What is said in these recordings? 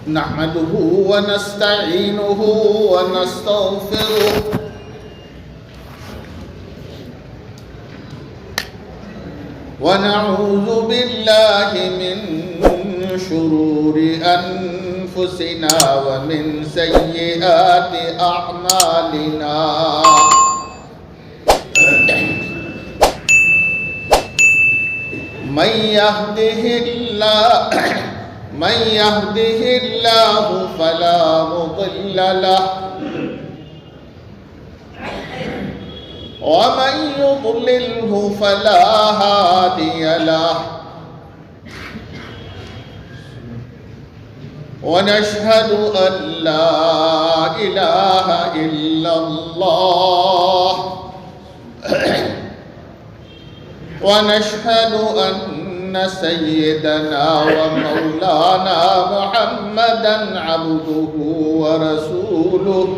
نحمده ونستعينه ونستغفره ونعوذ بالله من شرور أنفسنا ومن سيئات أعمالنا من يهده الله فلا مضل له ومن يضلله فلا هادي له ونشهد أن لا إله إلا الله ونشهد أن سيدنا ومولانا محمدا عبده ورسوله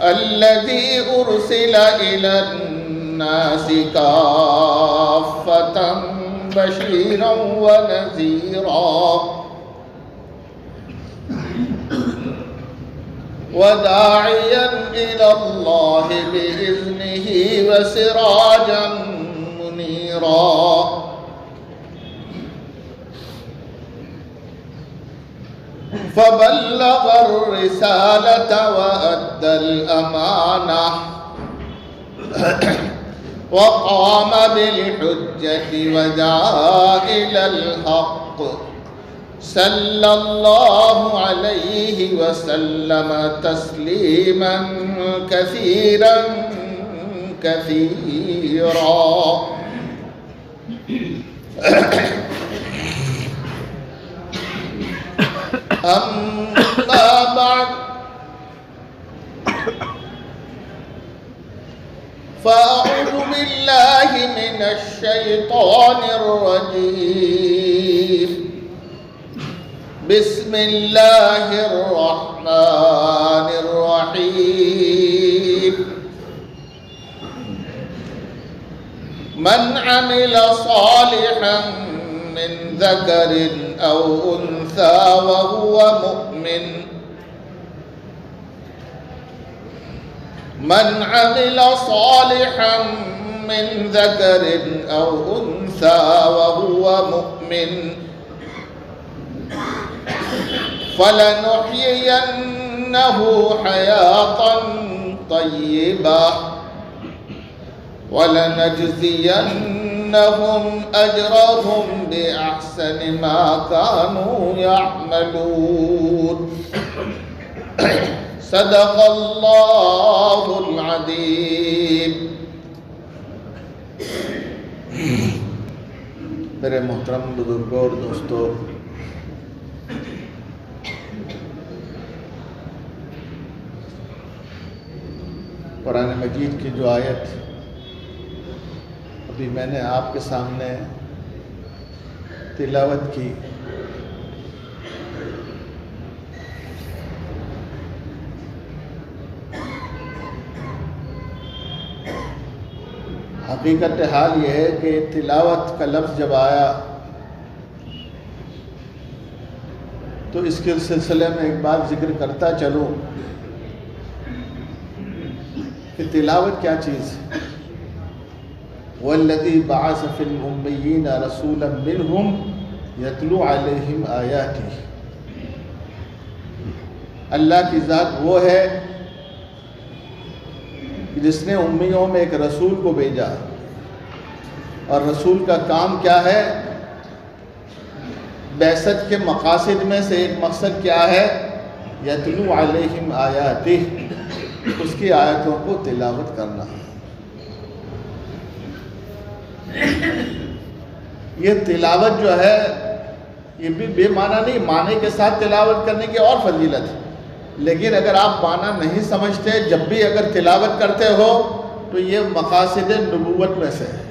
الذي أرسل إلى الناس كافة بشيرا ونذيرا وداعيا إلى الله بإذنه وسراجا منيرا فبلغ الرسالة وأدى الأمانة وقام بالحجة ودعا إلى الحق صلى الله عليه وسلم تسليما كثيرا كثيرا أما بعد فأعوذ بالله من الشيطان الرجيم بسم الله الرحمن الرحيم من عمل صالحا من ذكر أو أنثى وهو مؤمن من عمل صالحا من ذكر أو أنثى وهو مؤمن فلنحيينه حياة طيبة ولنجزينهم أجرهم بأحسن ما كانوا يعملون صدق الله العظيم. میرے محترم بزرگوں اور دوستوں، قرآن مجید کی جو آیت ابھی میں نے آپ کے سامنے تلاوت کی، حقیقت حال یہ ہے کہ تلاوت کا لفظ جب آیا تو اس کے سلسلے میں ایک بات ذکر کرتا چلوں کہ تلاوت کیا چیز ہے. وَالَّذِي بَعَثَ فِي الْأُمِّيِّينَ رَسُولًا مِّنْهُمْ يَتْلُو عَلَيْهِمْ آيَاتِهِ. اللہ کی ذات وہ ہے جس نے امیوں میں ایک رسول کو بھیجا، اور رسول کا کام کیا ہے؟ بعثت کے مقاصد میں سے ایک مقصد کیا ہے؟ یتلو علیہم آیاتہ، اس کی آیتوں کو تلاوت کرنا. یہ تلاوت جو ہے یہ بھی بے معنی نہیں، معنی کے ساتھ تلاوت کرنے کی اور فضیلت ہے، لیکن اگر آپ معنی نہیں سمجھتے جب بھی اگر تلاوت کرتے ہو تو یہ مقاصد نبوت میں سے ہے.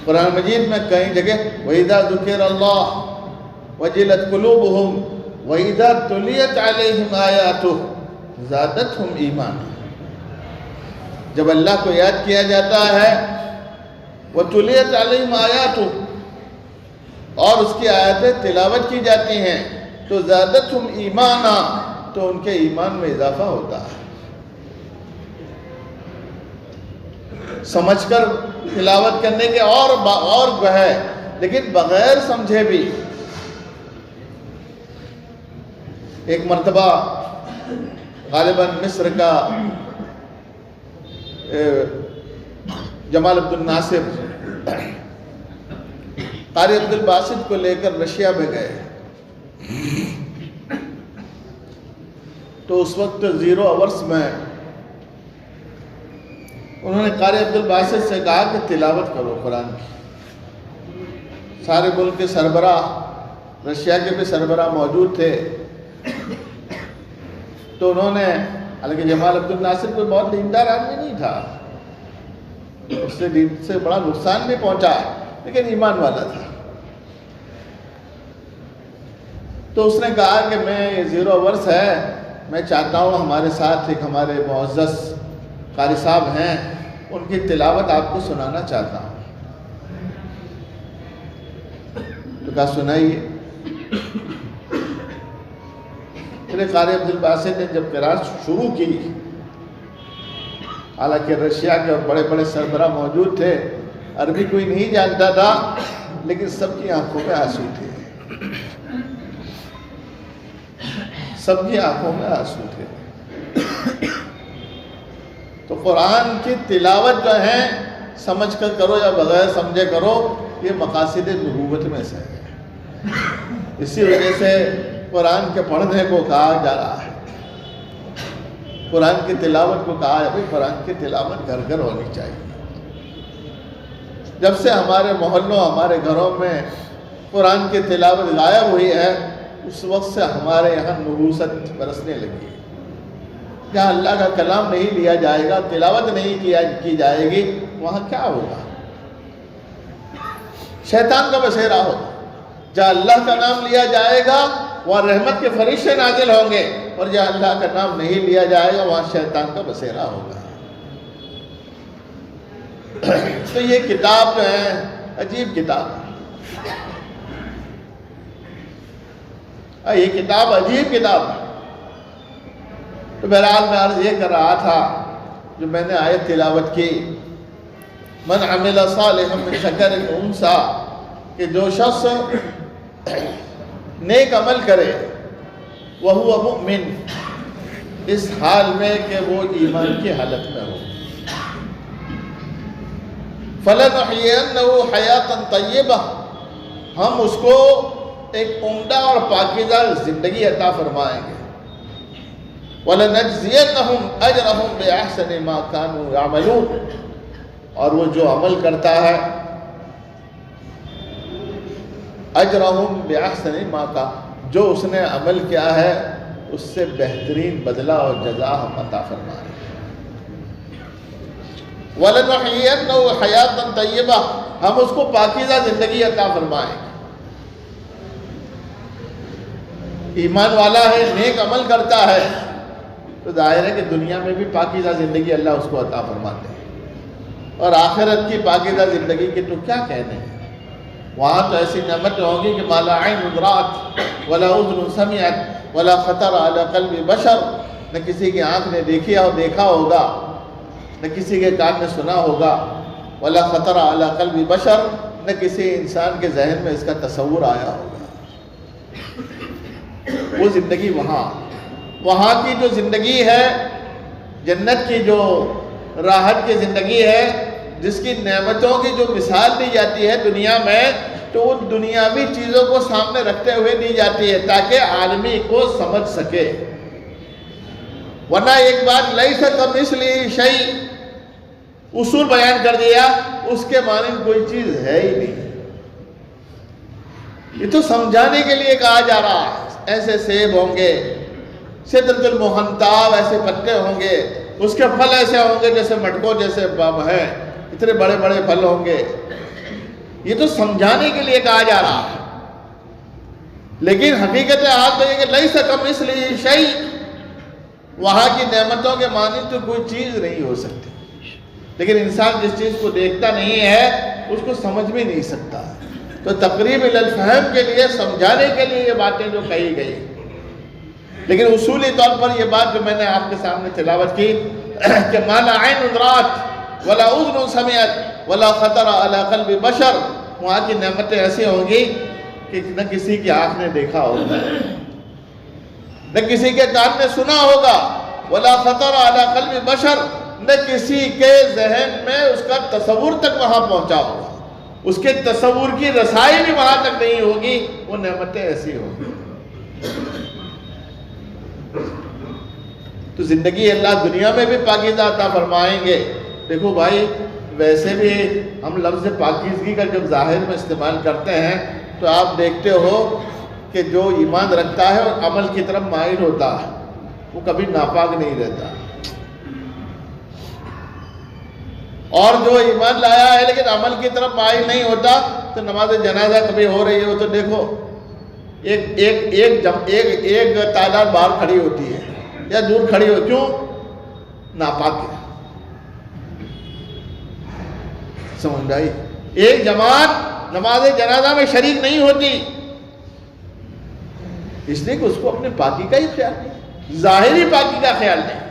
قرآن مجید میں کئی جگہ وَإِذَا ذُكِرَ اللَّهُ وَجِلَتْ قُلُوبُهُمْ وَإِذَا تُلِيَتْ عَلَيْهِمْ آيَاتُهُ زَادَتْهُمْ ایمانا. جب اللہ کو یاد کیا جاتا ہے وَتُلِيَتْ عَلَيْهِمْ آیَاتُ، اور اس کی آیتیں تلاوت کی جاتی ہیں تو زادتہم ایمانا، تو ان کے ایمان میں اضافہ ہوتا ہے۔ سمجھ کر تلاوت کرنے کے اور ہے، لیکن بغیر سمجھے بھی۔ ایک مرتبہ غالباً مصر کا جمال عبد الناصر قاری عبد الباسط کو لے کر رشیا میں گئے، تو اس وقت 0 آورس میں انہوں نے قاری عبد الباسط سے کہا کہ تلاوت کرو قرآن کی۔ سارے ملک کے سربراہ، رشیا کے بھی سربراہ موجود تھے، تو انہوں نے، حالانکہ جمال عبد الناصر کوئی بہت دیندار آدمی نہیں تھا، اس سے دین سے بڑا نقصان بھی پہنچا، لیکن ایمان والا تھا، تو اس نے کہا کہ میں یہ 0 آورس ہے، میں چاہتا ہوں ہمارے ساتھ ایک ہمارے معزز قاری صاحب ہیں، ان کی تلاوت آپ کو سنانا چاہتا ہوں۔ تو کہا سنائیے۔ پھر قاری عبد الباسط نے جب قرات شروع کی، حالانکہ رشیا کے بڑے بڑے سربراہ موجود تھے، عربی کوئی نہیں جانتا تھا، لیکن سب کی آنکھوں میں آنسو تھے، سب کی آنکھوں میں آنسو تھے۔ تو قرآن کی تلاوت جو ہے سمجھ کر کرو یا بغیر سمجھے کرو، یہ مقاصد نبوت میں سے ہے۔ اسی وجہ سے قرآن کے پڑھنے کو کہا جا رہا ہے، قرآن کی تلاوت کو کہا ہے، قرآن کی تلاوت گھر گھر ہونی چاہیے۔ جب سے ہمارے محلوں، ہمارے گھروں میں قرآن کی تلاوت غائب ہوئی ہے، اس وقت سے ہمارے یہاں نحوست برسنے لگی ہے۔ جہاں اللہ کا کلام نہیں لیا جائے گا، تلاوت نہیں کی جائے گی، وہاں کیا ہوگا؟ شیطان کا بسیرا ہوگا۔ جہاں اللہ کا نام لیا جائے گا وہاں رحمت کے فرشتے نازل ہوں گے، اور جہاں اللہ کا نام نہیں لیا جائے گا وہاں شیطان کا بسیرا ہوگا۔ تو یہ کتاب جو ہے عجیب کتاب ہے، یہ کتاب عجیب کتاب ہے۔ تو بہرحال میں عرض یہ کر رہا تھا، جو میں نے آیت تلاوت کی، من عمل صالحا من ذکر و انثی، کہ جو شخص نیک عمل کرے وہو مؤمن، اس حال میں کہ وہ ایمان کی حالت میں ہو، فَلَنُحْيِيَنَّهُ حَيَاةً طَيِّبَةً، ہم اس کو ایک عمدہ اور پاکیزہ زندگی عطا فرمائیں گے، وَلَنَجْزِيَنَّهُمْ أَجْرَهُمْ بِأَحْسَنِ مَا كَانُوا يَعْمَلُونَ، اور وہ جو عمل کرتا ہے، اجرہم بِأَحْسَنِ مَا كَانُوا، جو اس نے عمل کیا ہے اس سے بہترین بدلہ اور جزا ہم عطا فرمائیں گے۔ وَلَنُحْيِيَنَّهُ حَيَاةً طَيِّبَةً، ہم اس کو پاکیزہ زندگی عطا فرمائیں گے۔ ایمان والا ہے، نیک عمل کرتا ہے، تو ظاہر ہے کہ دنیا میں بھی پاکیزہ زندگی اللہ اس کو عطا فرماتے ہیں، اور آخرت کی پاکیزہ زندگی کے تو کیا کہنے ہیں، وہاں تو ایسی نعمتیں ہوں گی کہ ما لا عین رأت ولا اذن سمعت ولا خطر علی قلب بشر، نہ کسی کی آنکھ نے دیکھا ہوگا، نہ کسی کے کان نے سنا ہوگا، ولا خطر علی قلب بشر، نہ کسی انسان کے ذہن میں اس کا تصور آیا ہوگا۔ وہ زندگی وہاں کی جو زندگی ہے، جنت کی جو راحت کی زندگی ہے، جس کی نعمتوں کی جو مثال دی جاتی ہے دنیا میں، تو وہ دنیاوی چیزوں کو سامنے رکھتے ہوئے دی جاتی ہے تاکہ آدمی کو سمجھ سکے، ورنہ ایک بات لیس کمثلہ شیء اصول بیان کر دیا، اس کے معنی کوئی چیز ہے ہی نہیں۔ یہ تو سمجھانے کے لیے کہا جا رہا ہے، ایسے سیب ہوں گے، سدرۃ المحنطاب ایسے پتے ہوں گے، اس کے پھل ایسے ہوں گے جیسے مٹکوں جیسے ہیں، اتنے بڑے بڑے پھل ہوں گے۔ یہ تو سمجھانے کے لیے کہا جا رہا ہے، لیکن حقیقت حال تو یہ کہ لیس کمثلہ شیء، وہاں کی نعمتوں کے مانند تو کوئی چیز نہیں ہو سکتی، لیکن انسان جس چیز کو دیکھتا نہیں ہے اس کو سمجھ بھی نہیں سکتا. تو تقریب الفہم کے لیے، سمجھانے کے لیے یہ باتیں جو کہی گئی. لیکن اصولی طور پر یہ بات جو میں نے آپ کے سامنے تلاوت کی کہ ما لا عین رأت ولا اذن سمعت ولا خطر علی قلب بشر، وہاں کی نعمتیں ایسی ہوں گی کہ نہ کسی کی آنکھ نے دیکھا ہوگا، نہ کسی کے کان نے سنا ہوگا، ولا خطر علی قلب بشر، نہ کسی کے ذہن میں اس کا تصور تک وہاں پہنچا ہوگا، اس کے تصور کی رسائی بھی وہاں تک نہیں ہوگی. وہ نعمتیں ایسی ہوگی. تو زندگی اللہ دنیا میں بھی پاکیزہ عطا فرمائیں گے. دیکھو بھائی، ویسے بھی ہم لفظ پاکیزگی کا جب ظاہر میں استعمال کرتے ہیں تو آپ دیکھتے ہو کہ جو ایمان رکھتا ہے اور عمل کی طرف مائل ہوتا ہے وہ کبھی ناپاک نہیں رہتا، اور جو ایمان لایا ہے لیکن عمل کی طرف مائل نہیں ہوتا تو نماز جنازہ کبھی ہو رہی ہو تو دیکھو ایک تعداد باہر کھڑی ہوتی ہے یا دور کھڑی ہو. کیوں؟ ناپاک ہے. سمجھ آئی؟ ایک جماعت نماز جنازہ میں شریک نہیں ہوتی اس لیے کہ اس کو اپنے پاکی کا ہی خیال نہیں، ظاہری پاکی کا خیال نہیں.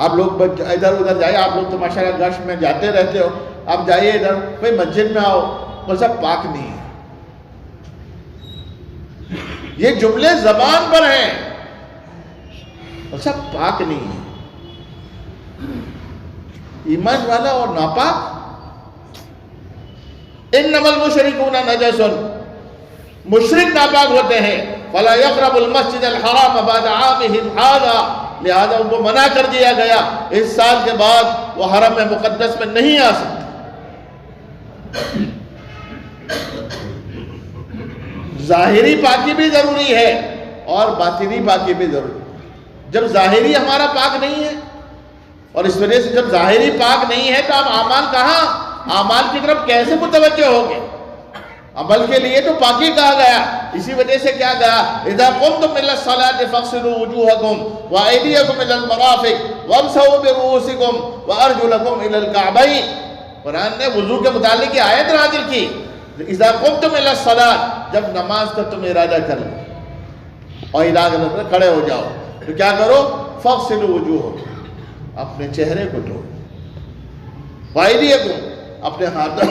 آپ لوگ ادھر ادھر جائے، آپ لوگ تو ماشاءاللہ گشت میں جاتے رہتے ہو، آپ جائیے ادھر، بھائی مسجد میں آؤ، وہ سب پاک نہیں ہے. یہ جملے زبان پر ہیں، وہ سب پاک نہیں ہے. ایمان والا اور ناپاک. انما المشرکون نجس، مشرک ناپاک ہوتے ہیں. فلا یقرب المسجد الحرام بعد عامهم هذا، لہذا ان کو منع کر دیا گیا اس سال کے بعد وہ حرم مقدس میں نہیں آ سکتے. ظاہری پاکی بھی ضروری ہے اور باطنی پاکی بھی ضروری ہے. جب ظاہری ہمارا پاک نہیں ہے، اور اس وجہ سے جب ظاہری پاک نہیں ہے تو آپ اعمال کہاں، اعمال کی طرف کیسے متوجہ ہوگے؟ عمل کے لیے تو پاکی کہا گیا. اسی وجہ سے کیا کہا؟ اذا قمتم الى الصلاة فاغسلوا وجوهكم وايديكم الى المرافق وامسحوا برؤوسكم وارجلكم الى الكعبين. قرآن نے وضو کے متعلق یہ آیت نازل کی. اذا قمتم الى الصلاة، جب نماز کا تم ارادہ کر لو اور ارادہ کر کھڑے ہو جاؤ تو کیا کرو؟ فاغسلوا وجوهكم، اپنے چہرے کو دھو، وایدیکم، اپنے ہاتھوں،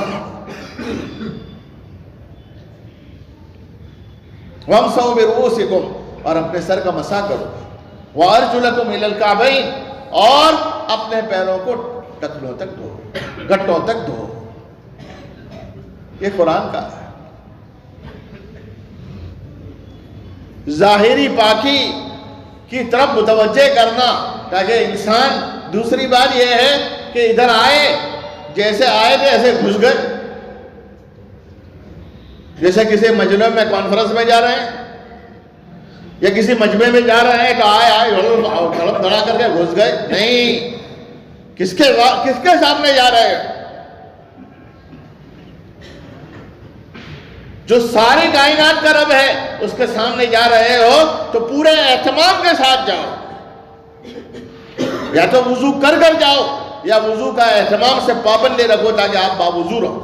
وامسحوا برؤوسکم، اور اپنے سر کا مسح کرو، وارجلکم الی الکعبین، اور اپنے پیروں کو ٹکنوں تک دھو، گھٹوں تک دھو. یہ قرآن کا ہے. ظاہری پاکی کی طرف متوجہ کرنا تاکہ انسان. دوسری بات یہ ہے کہ ادھر آئے، جیسے آئے تھے ایسے گھس گئے. جیسے کسی مجمع میں کانفرنس میں جا رہے ہیں یا کسی مجمع میں جا رہے ہیں تو آئے دھڑم دھڑا کر کے گھس گئے. نہیں، کس کے سامنے جا رہے ہیں؟ جو ساری کائنات کا رب ہے اس کے سامنے جا رہے ہو تو پورے اہتمام کے ساتھ جاؤ. یا تو وضو کر کر جاؤ یا وضو کا اہتمام سے پابندی رکھو تاکہ آپ باوضو رہو.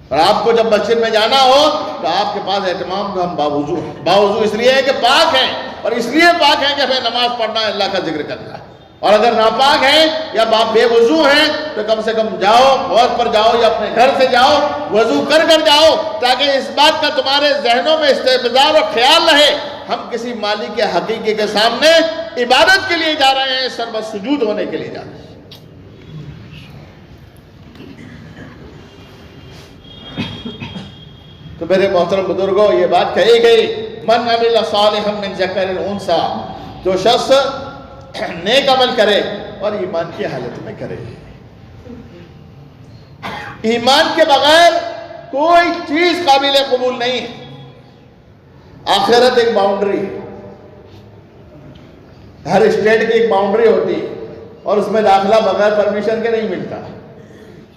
اور آپ کو جب مسجد میں جانا ہو تو آپ کے پاس اہتمام کا ہم باوضو ہیں. باوضو اس لیے ہے کہ پاک ہیں، اور اس لیے پاک ہیں کہ ہمیں نماز پڑھنا ہے، اللہ کا ذکر کرنا ہے. اور اگر ناپاک ہیں یا بے وضو ہیں تو کم سے کم جاؤ، حوض پر جاؤ یا اپنے گھر سے جاؤ، وضو کر کر جاؤ تاکہ اس بات کا تمہارے ذہنوں میں استحضار اور خیال رہے ہم کسی مالک کے حقیقی کے سامنے عبادت کے لیے جا رہے ہیں، سر سجود ہونے کے لیے جا رہے ہیں. تو میرے محترم بزرگوں، یہ بات کہی گئی، من عمل صالحا من ذکر انثی، جو شخص نیک عمل کرے اور ایمان کی حالت میں کرے. ایمان کے بغیر کوئی چیز قابل قبول نہیں ہے. آخرت ایک باؤنڈری، ہر اسٹیٹ کی ایک باؤنڈری ہوتی ہے اور اس میں داخلہ بغیر پرمیشن کے نہیں ملتا.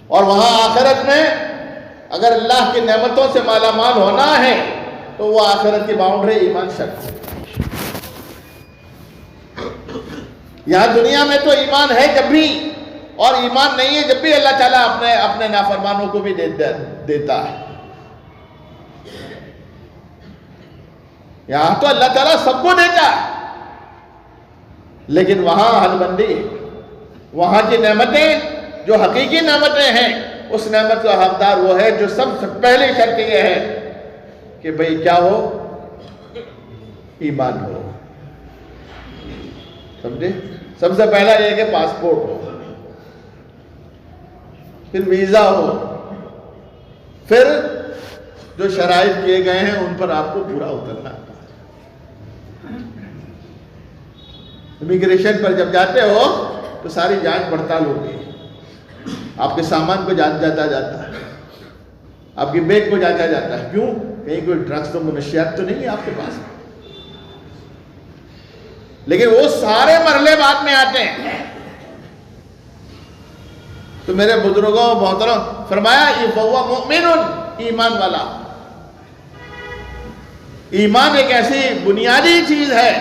اور وہاں آخرت میں اگر اللہ کی نعمتوں سے مالا مال ہونا ہے تو وہ آخرت کی باؤنڈری ایمان شرط ہے. یہاں دنیا میں تو ایمان ہے جب بھی، اور ایمان نہیں ہے جب بھی اللہ تعالیٰ اپنے نافرمانوں کو بھی دیتا ہے. یہاں تو اللہ تعالیٰ سب کو دیتا ہے، لیکن وہاں حد بندی، وہاں کی نعمتیں جو حقیقی نعمتیں ہیں، اس نعمت کا حقدار وہ ہے جو سب سے پہلے شرط یہ ہے کہ بھئی کیا ہو؟ ایمان ہو. سمجھے؟ سب سے پہلا یہ کہ پاسپورٹ ہو، پھر ویزا ہو، پھر جو شرائط کیے گئے ہیں ان پر آپ کو پورا اترنا. امیگریشن پر جب جاتے ہو تو ساری جانچ پڑتال ہوتی ہے، آپ کے سامان کو جانچا جاتا ہے، آپ کی بیگ کو جانچا جاتا ہے. کیوں؟ کہیں کوئی ڈرگس تو منشیات تو نہیں ہے آپ کے پاس. لیکن وہ سارے مرحلے بعد میں آتے ہیں. تو میرے بزرگوں محترم فرمایا فَهُوَ مُؤْمِنٌ، ایمان والا. ایمان ایک ایسی بنیادی چیز ہے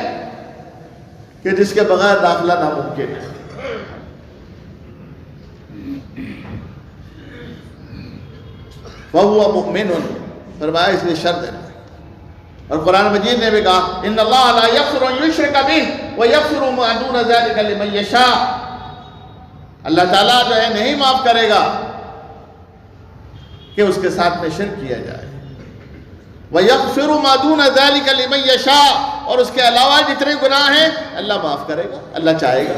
کہ جس کے بغیر داخلہ ناممکن ہے. فَهُوَ مُؤْمِنٌ فرمایا اس لیے شرط ہے. اور قرآن مجید نے بھی کہا ان اللہ لا یغفر ان یشرک بہ ویغفر ما دون ذلک لمن یشاء. اللہ تعالیٰ جو ہے نہیں معاف کرے گا کہ اس کے ساتھ میں شرک کیا جائے. ویغفر ما دون ذلک لمن یشاء، اور اس کے علاوہ جتنے گناہ ہیں اللہ معاف کرے گا، اللہ چاہے گا.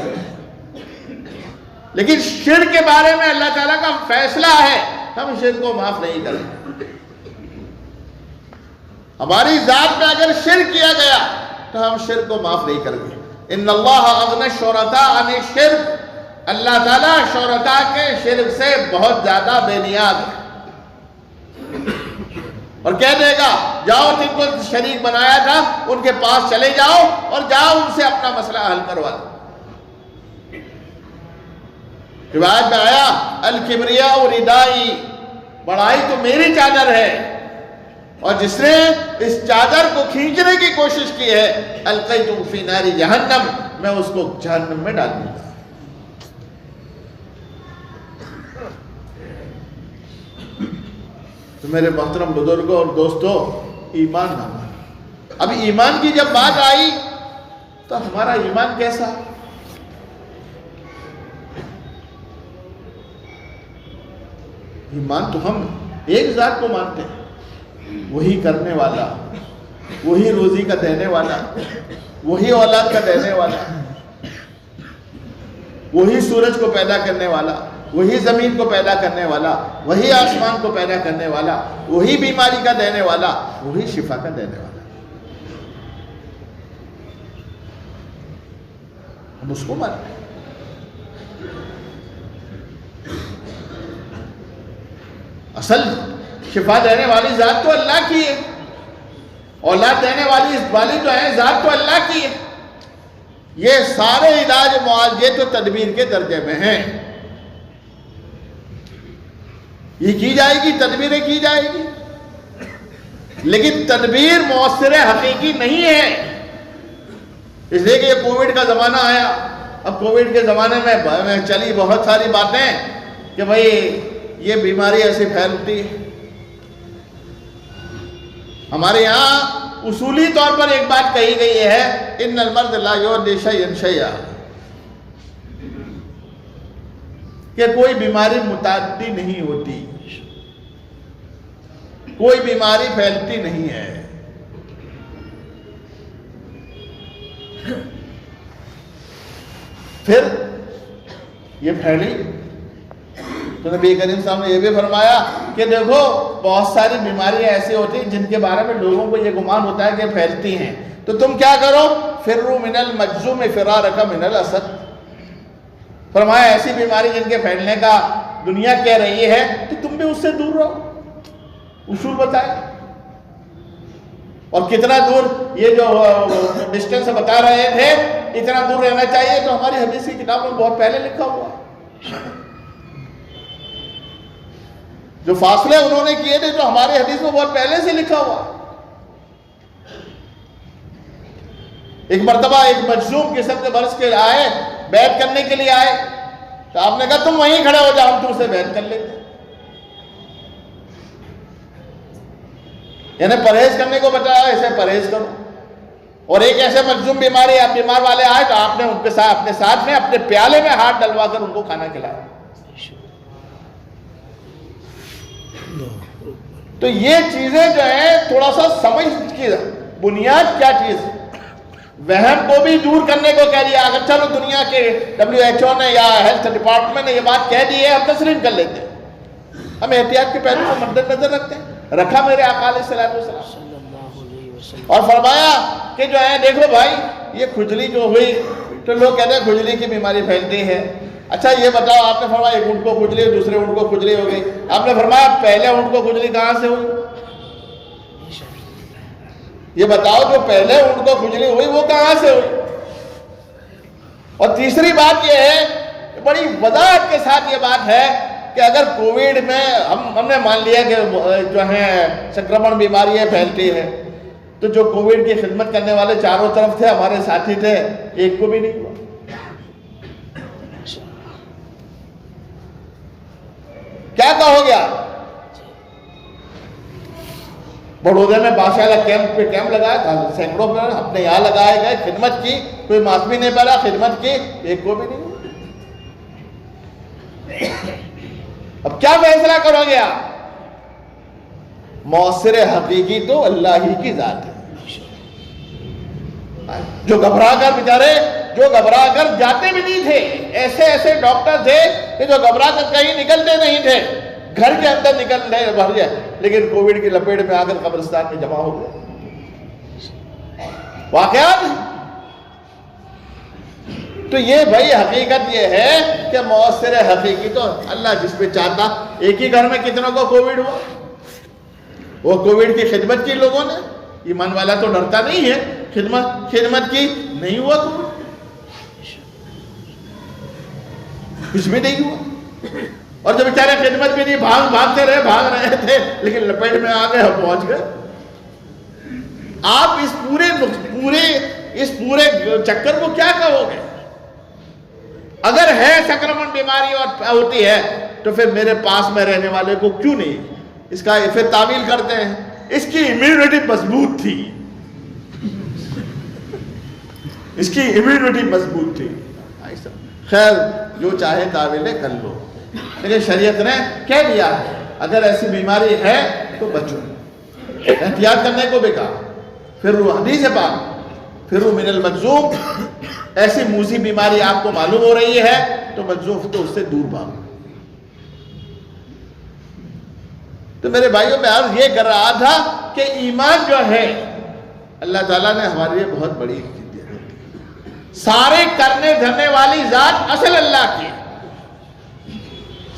لیکن شرک کے بارے میں اللہ تعالیٰ کا فیصلہ ہے ہم شرک کو معاف نہیں کریں گے. ہماری ذات میں اگر شرک کیا گیا تو ہم شرک کو معاف نہیں کریں گے. ان اللہ اغنی الشرکاء عن الشرک، اللہ تعالیٰ شرکاء کے شرک سے بہت زیادہ بے نیاز ہے. اور کہہ دے گا جاؤ جن کو شریک بنایا تھا ان کے پاس چلے جاؤ اور جاؤ ان سے اپنا مسئلہ حل کروا دو. روایت میں آیا الکبریاء ردائی، بڑائی تو میری چادر ہے، اور جس نے اس چادر کو کھینچنے کی کوشش کی ہے القیتہ فی نار جہنم، میں اس کو جہنم میں ڈال دوں گا. تو میرے محترم بزرگوں اور دوستوں، ایمان نامہ. اب ایمان کی جب بات آئی تو ہمارا ایمان کیسا؟ ایمان تو ہم ایک ذات کو مانتے ہیں، وہی کرنے والا، وہی روزی کا دینے والا، وہی اولاد کا دینے والا، وہی سورج کو پیدا کرنے والا، وہی زمین کو پیدا کرنے والا، وہی آسمان کو پیدا کرنے والا، وہی بیماری کا دینے والا، وہی شفا کا دینے والا. ہم اس کو مانتے ہیں. اصل شفا دینے والی ذات تو اللہ کی ہے، اولاد دینے والی تو ہے ذات تو اللہ کی ہے. یہ سارے علاج معالجے تو تدبیر کے درجے میں ہیں. یہ کی جائے گی، تدبیریں کی جائے گی، لیکن تدبیر مؤثر حقیقی نہیں ہے. اس لیے کہ یہ کووڈ کا زمانہ آیا. اب کووڈ کے زمانے میں چلی بہت ساری باتیں کہ بھئی یہ بیماری ایسی پھیلتی ہے. ہمارے یہاں اصولی طور پر ایک بات کہی گئی ہے ان المرض لا یعدی شیئا شیئا، کہ کوئی بیماری متعدی نہیں ہوتی، کوئی بیماری پھیلتی نہیں ہے. پھر یہ پھیلی تو نبی کریم صاحب نے یہ بھی فرمایا کہ دیکھو بہت ساری بیماریاں ایسی ہوتی ہیں جن کے بارے میں لوگوں کو یہ گمان ہوتا ہے کہ پھیلتی ہیں، تو تم کیا کرو فروا من المجذوم فرارک من الاسد. فرمایا ایسی بیماری جن کے پھیلنے کا دنیا کہہ رہی ہے تو تم بھی اس سے دور رہو. اصول بتائے. اور کتنا دور یہ جو ڈسٹینس بتا رہے تھے اتنا دور رہنا چاہیے تو ہماری حدیث کی کتاب میں بہت پہلے لکھا ہوا. جو فاصلے انہوں نے کیے تھے تو ہماری حدیث میں بہت پہلے سے لکھا ہوا. ایک مرتبہ ایک مجذوم قسم کے برس کے آئے، بیعت کرنے کے لیے آئے، تو آپ نے کہا تم وہیں کھڑے ہو جاؤ، ہم تم سے بیعت کر لیتے ہیں۔ یعنی پرہیز کرنے کو بتایا، ایسے پرہیز کرو۔ اور ایک ایسے مجذوم بیمار والے آئے تو آپ نے ان کے ساتھ اپنے ساتھ میں اپنے پیالے میں ہاتھ ڈلوا کر ان کو کھانا کھلایا۔ تو یہ چیزیں جو ہیں تھوڑا سا سمجھ کی بنیاد کیا چیز، وہم کو بھی دور کرنے کو کہہ دیا۔ اگر چلو دنیا کے WHO نے یا ہیلتھ ڈپارٹمنٹ نے یہ بات کہہ دی ہے، ہم تسلیم کر لیتے ہیں، ہم احتیاط کے پہلو کو مد نظر رکھتے ہیں۔ رکھا میرے آقا علیہ السلام اور فرمایا کہ جو ہے دیکھو بھائی، یہ کھجلی جو ہوئی تو لوگ کہتے ہیں کھجلی کی بیماری پھیلتی ہے، اچھا یہ بتاؤ، آپ نے فرمایا ایک اونٹ کو کھجلی، دوسرے اونٹ کو کھجلی ہو گئی، آپ نے فرمایا پہلے اونٹ کو کھجلی کہاں سے ہوئی؟ یہ بتاؤ جو پہلے اونٹ کو کھجلی ہوئی وہ کہاں سے ہوئی؟ اور تیسری بات یہ ہے، بڑی وضاحت کے ساتھ یہ بات ہے کہ اگر کووڈ میں ہم نے مان لیا کہ جو ہے سنکرمن بیماریاں پھیلتی ہے، تو جو کووڈ کی خدمت کرنے والے چاروں طرف تھے، ہمارے ساتھی تھے، ایک کو بھی نہیں ہوا۔ کیا کہو گیا؟ بڑودہ میں باشاءاللہ کیمپ لگایا تھا، سینکڑوں میں اپنے یہاں لگائے گئے، خدمت کی، کوئی ماسک بھی نہیں پہنا، خدمت کی، ایک کو بھی نہیں ہوا۔ اب کیا فیصلہ کرو گے آپ؟ مؤثر حقیقی تو اللہ ہی کی ذات ہے۔ جو گھبرا کر بیچارے، جو گھبرا کر جاتے بھی نہیں تھے، ایسے ایسے ڈاکٹر تھے کہ جو گھبرا کر کہیں نکلتے نہیں تھے، گھر کے اندر نکل رہے بھر جائے، لیکن کووڈ کی لپیٹ میں آ کر قبرستان میں جمع ہو گئے۔ واقعات تو یہ بھائی حقیقت یہ ہے کہ مؤثر حقیقی تو اللہ جس پہ چاہتا۔ ایک ہی گھر میں کتنوں کو کووڈ ہوا، وہ کووڈ کی خدمت کی لوگوں نے، ایمان والا تو ڈرتا نہیں ہے، خدمت کی، نہیں ہوا کووڈ، کچھ بھی نہیں ہوا۔ اور جو بیچارے خدمت بھی نہیں، بھاگتے رہے، بھاگ رہے تھے، لیکن لپیٹ میں آ گئے، پہنچ گئے۔ آپ اس پورے چکر کو کیا کہو گے؟ اگر ہے سنکرمن بیماری اور ہوتی ہے تو پھر میرے پاس میں رہنے والے کو کیوں نہیں؟ اس کا پھر تعویل کرتے ہیں اس کی امیونٹی مضبوط تھی، اس کی امیونٹی مضبوط تھی۔ خیر جو چاہے تعویلیں کر لو، لیکن شریعت نے کہہ دیا اگر ایسی بیماری ہے تو بچو، احتیاط کرنے کو بھی کہا۔ پھر وہ حدیث پاک، پھر وہ من المجذوم، ایسی موذی بیماری آپ کو معلوم ہو رہی ہے تو مجذوم تو اس سے دور بھاگو۔ تو میرے بھائیوں میں عرض یہ کر رہا تھا کہ ایمان جو ہے اللہ تعالیٰ نے ہمارے لیے بہت بڑی سارے کرنے دھرنے والی ذات اصل اللہ کی،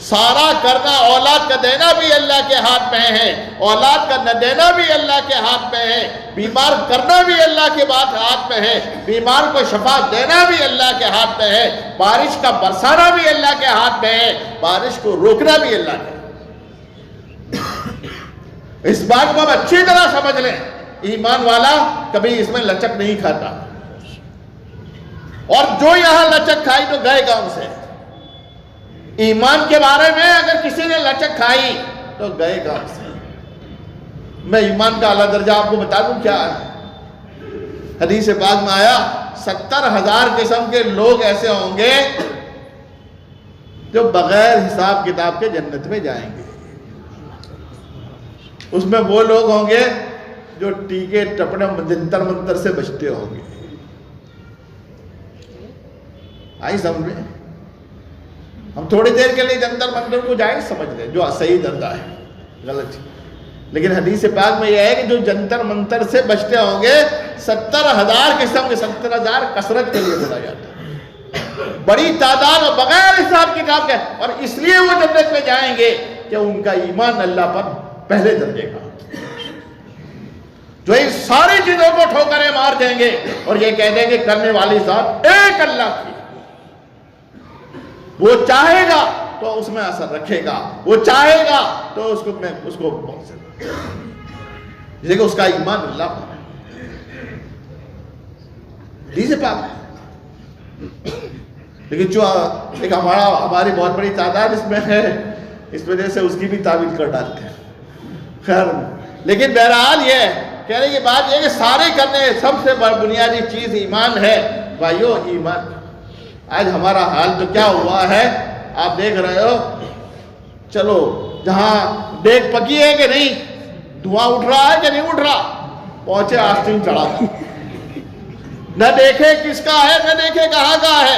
سارا کرنا، اولاد کا دینا بھی اللہ کے ہاتھ میں ہے، اولاد کا نہ دینا بھی اللہ کے ہاتھ میں ہے، بیمار کرنا بھی اللہ کے ہاتھ میں ہے، بیمار کو شفا دینا بھی اللہ کے ہاتھ میں ہے، بارش کا برسانا بھی اللہ کے ہاتھ میں ہے، بارش کو روکنا بھی اللہ کے۔ اس بات کو ہم اچھی طرح سمجھ لیں، ایمان والا کبھی اس میں لچک نہیں کھاتا، اور جو یہاں لچک کھائی تو گئے گاؤں سے۔ ایمان کے بارے میں اگر کسی نے لچک کھائی تو گئے گاؤں سے۔ میں ایمان کا اعلیٰ درجہ آپ کو بتا دوں کیا ہے۔ حدیث پاک میں آیا 70,000 قسم کے لوگ ایسے ہوں گے جو بغیر حساب کتاب کے جنت میں جائیں گے۔ اس میں وہ لوگ ہوں گے جو ٹیکے ٹپنے جنتر منتر سے بچتے ہوں گے۔ آئی سمجھ میں؟ ہم تھوڑی دیر کے لیے جنتر منتر کو جائیں سمجھ لیں جو صحیح دھندا ہے، غلط، لیکن حدیث پاک میں یہ ہے کہ جو جنتر منتر سے بچتے ہوں گے 70,000 قسم کے، 70,000 کثرت کے لیے بولا جاتا ہے، بڑی تعداد اور بغیر حساب کتاب کے، اور اس لیے وہ جنت میں جائیں گے کہ ان کا ایمان اللہ پر پہلے درجے کا، جو ان ساری چیزوں کو ٹھوکریں مار دیں گے اور یہ کہہ دیں گے کرنے والی ذات ایک اللہ کی، وہ چاہے گا تو اس میں اثر رکھے گا، وہ چاہے گا تو اس کو پہنچے گا، جیسے کہ اس کا ایمان اللہ پر ہے۔ حدیث پاک. لیکن جو ایک ہماری بہت بڑی تعداد اس میں ہے، اس وجہ سے اس کی بھی تعویل کر ڈالتے ہیں. خیر، لیکن بہرحال یہ کہنے کی بات یہ کہ سارے کرنے سب سے بنیادی چیز ایمان ہے. بھائیو ایمان، آج ہمارا حال تو کیا ہوا ہے آپ دیکھ رہے ہو. چلو جہاں دیکھ پکی ہے کہ نہیں، دھواں اٹھ رہا ہے کہ نہیں اٹھ رہا، پہنچے آستین چڑھا تھا، نہ دیکھے کس کا ہے نہ دیکھے کہاں کا ہے.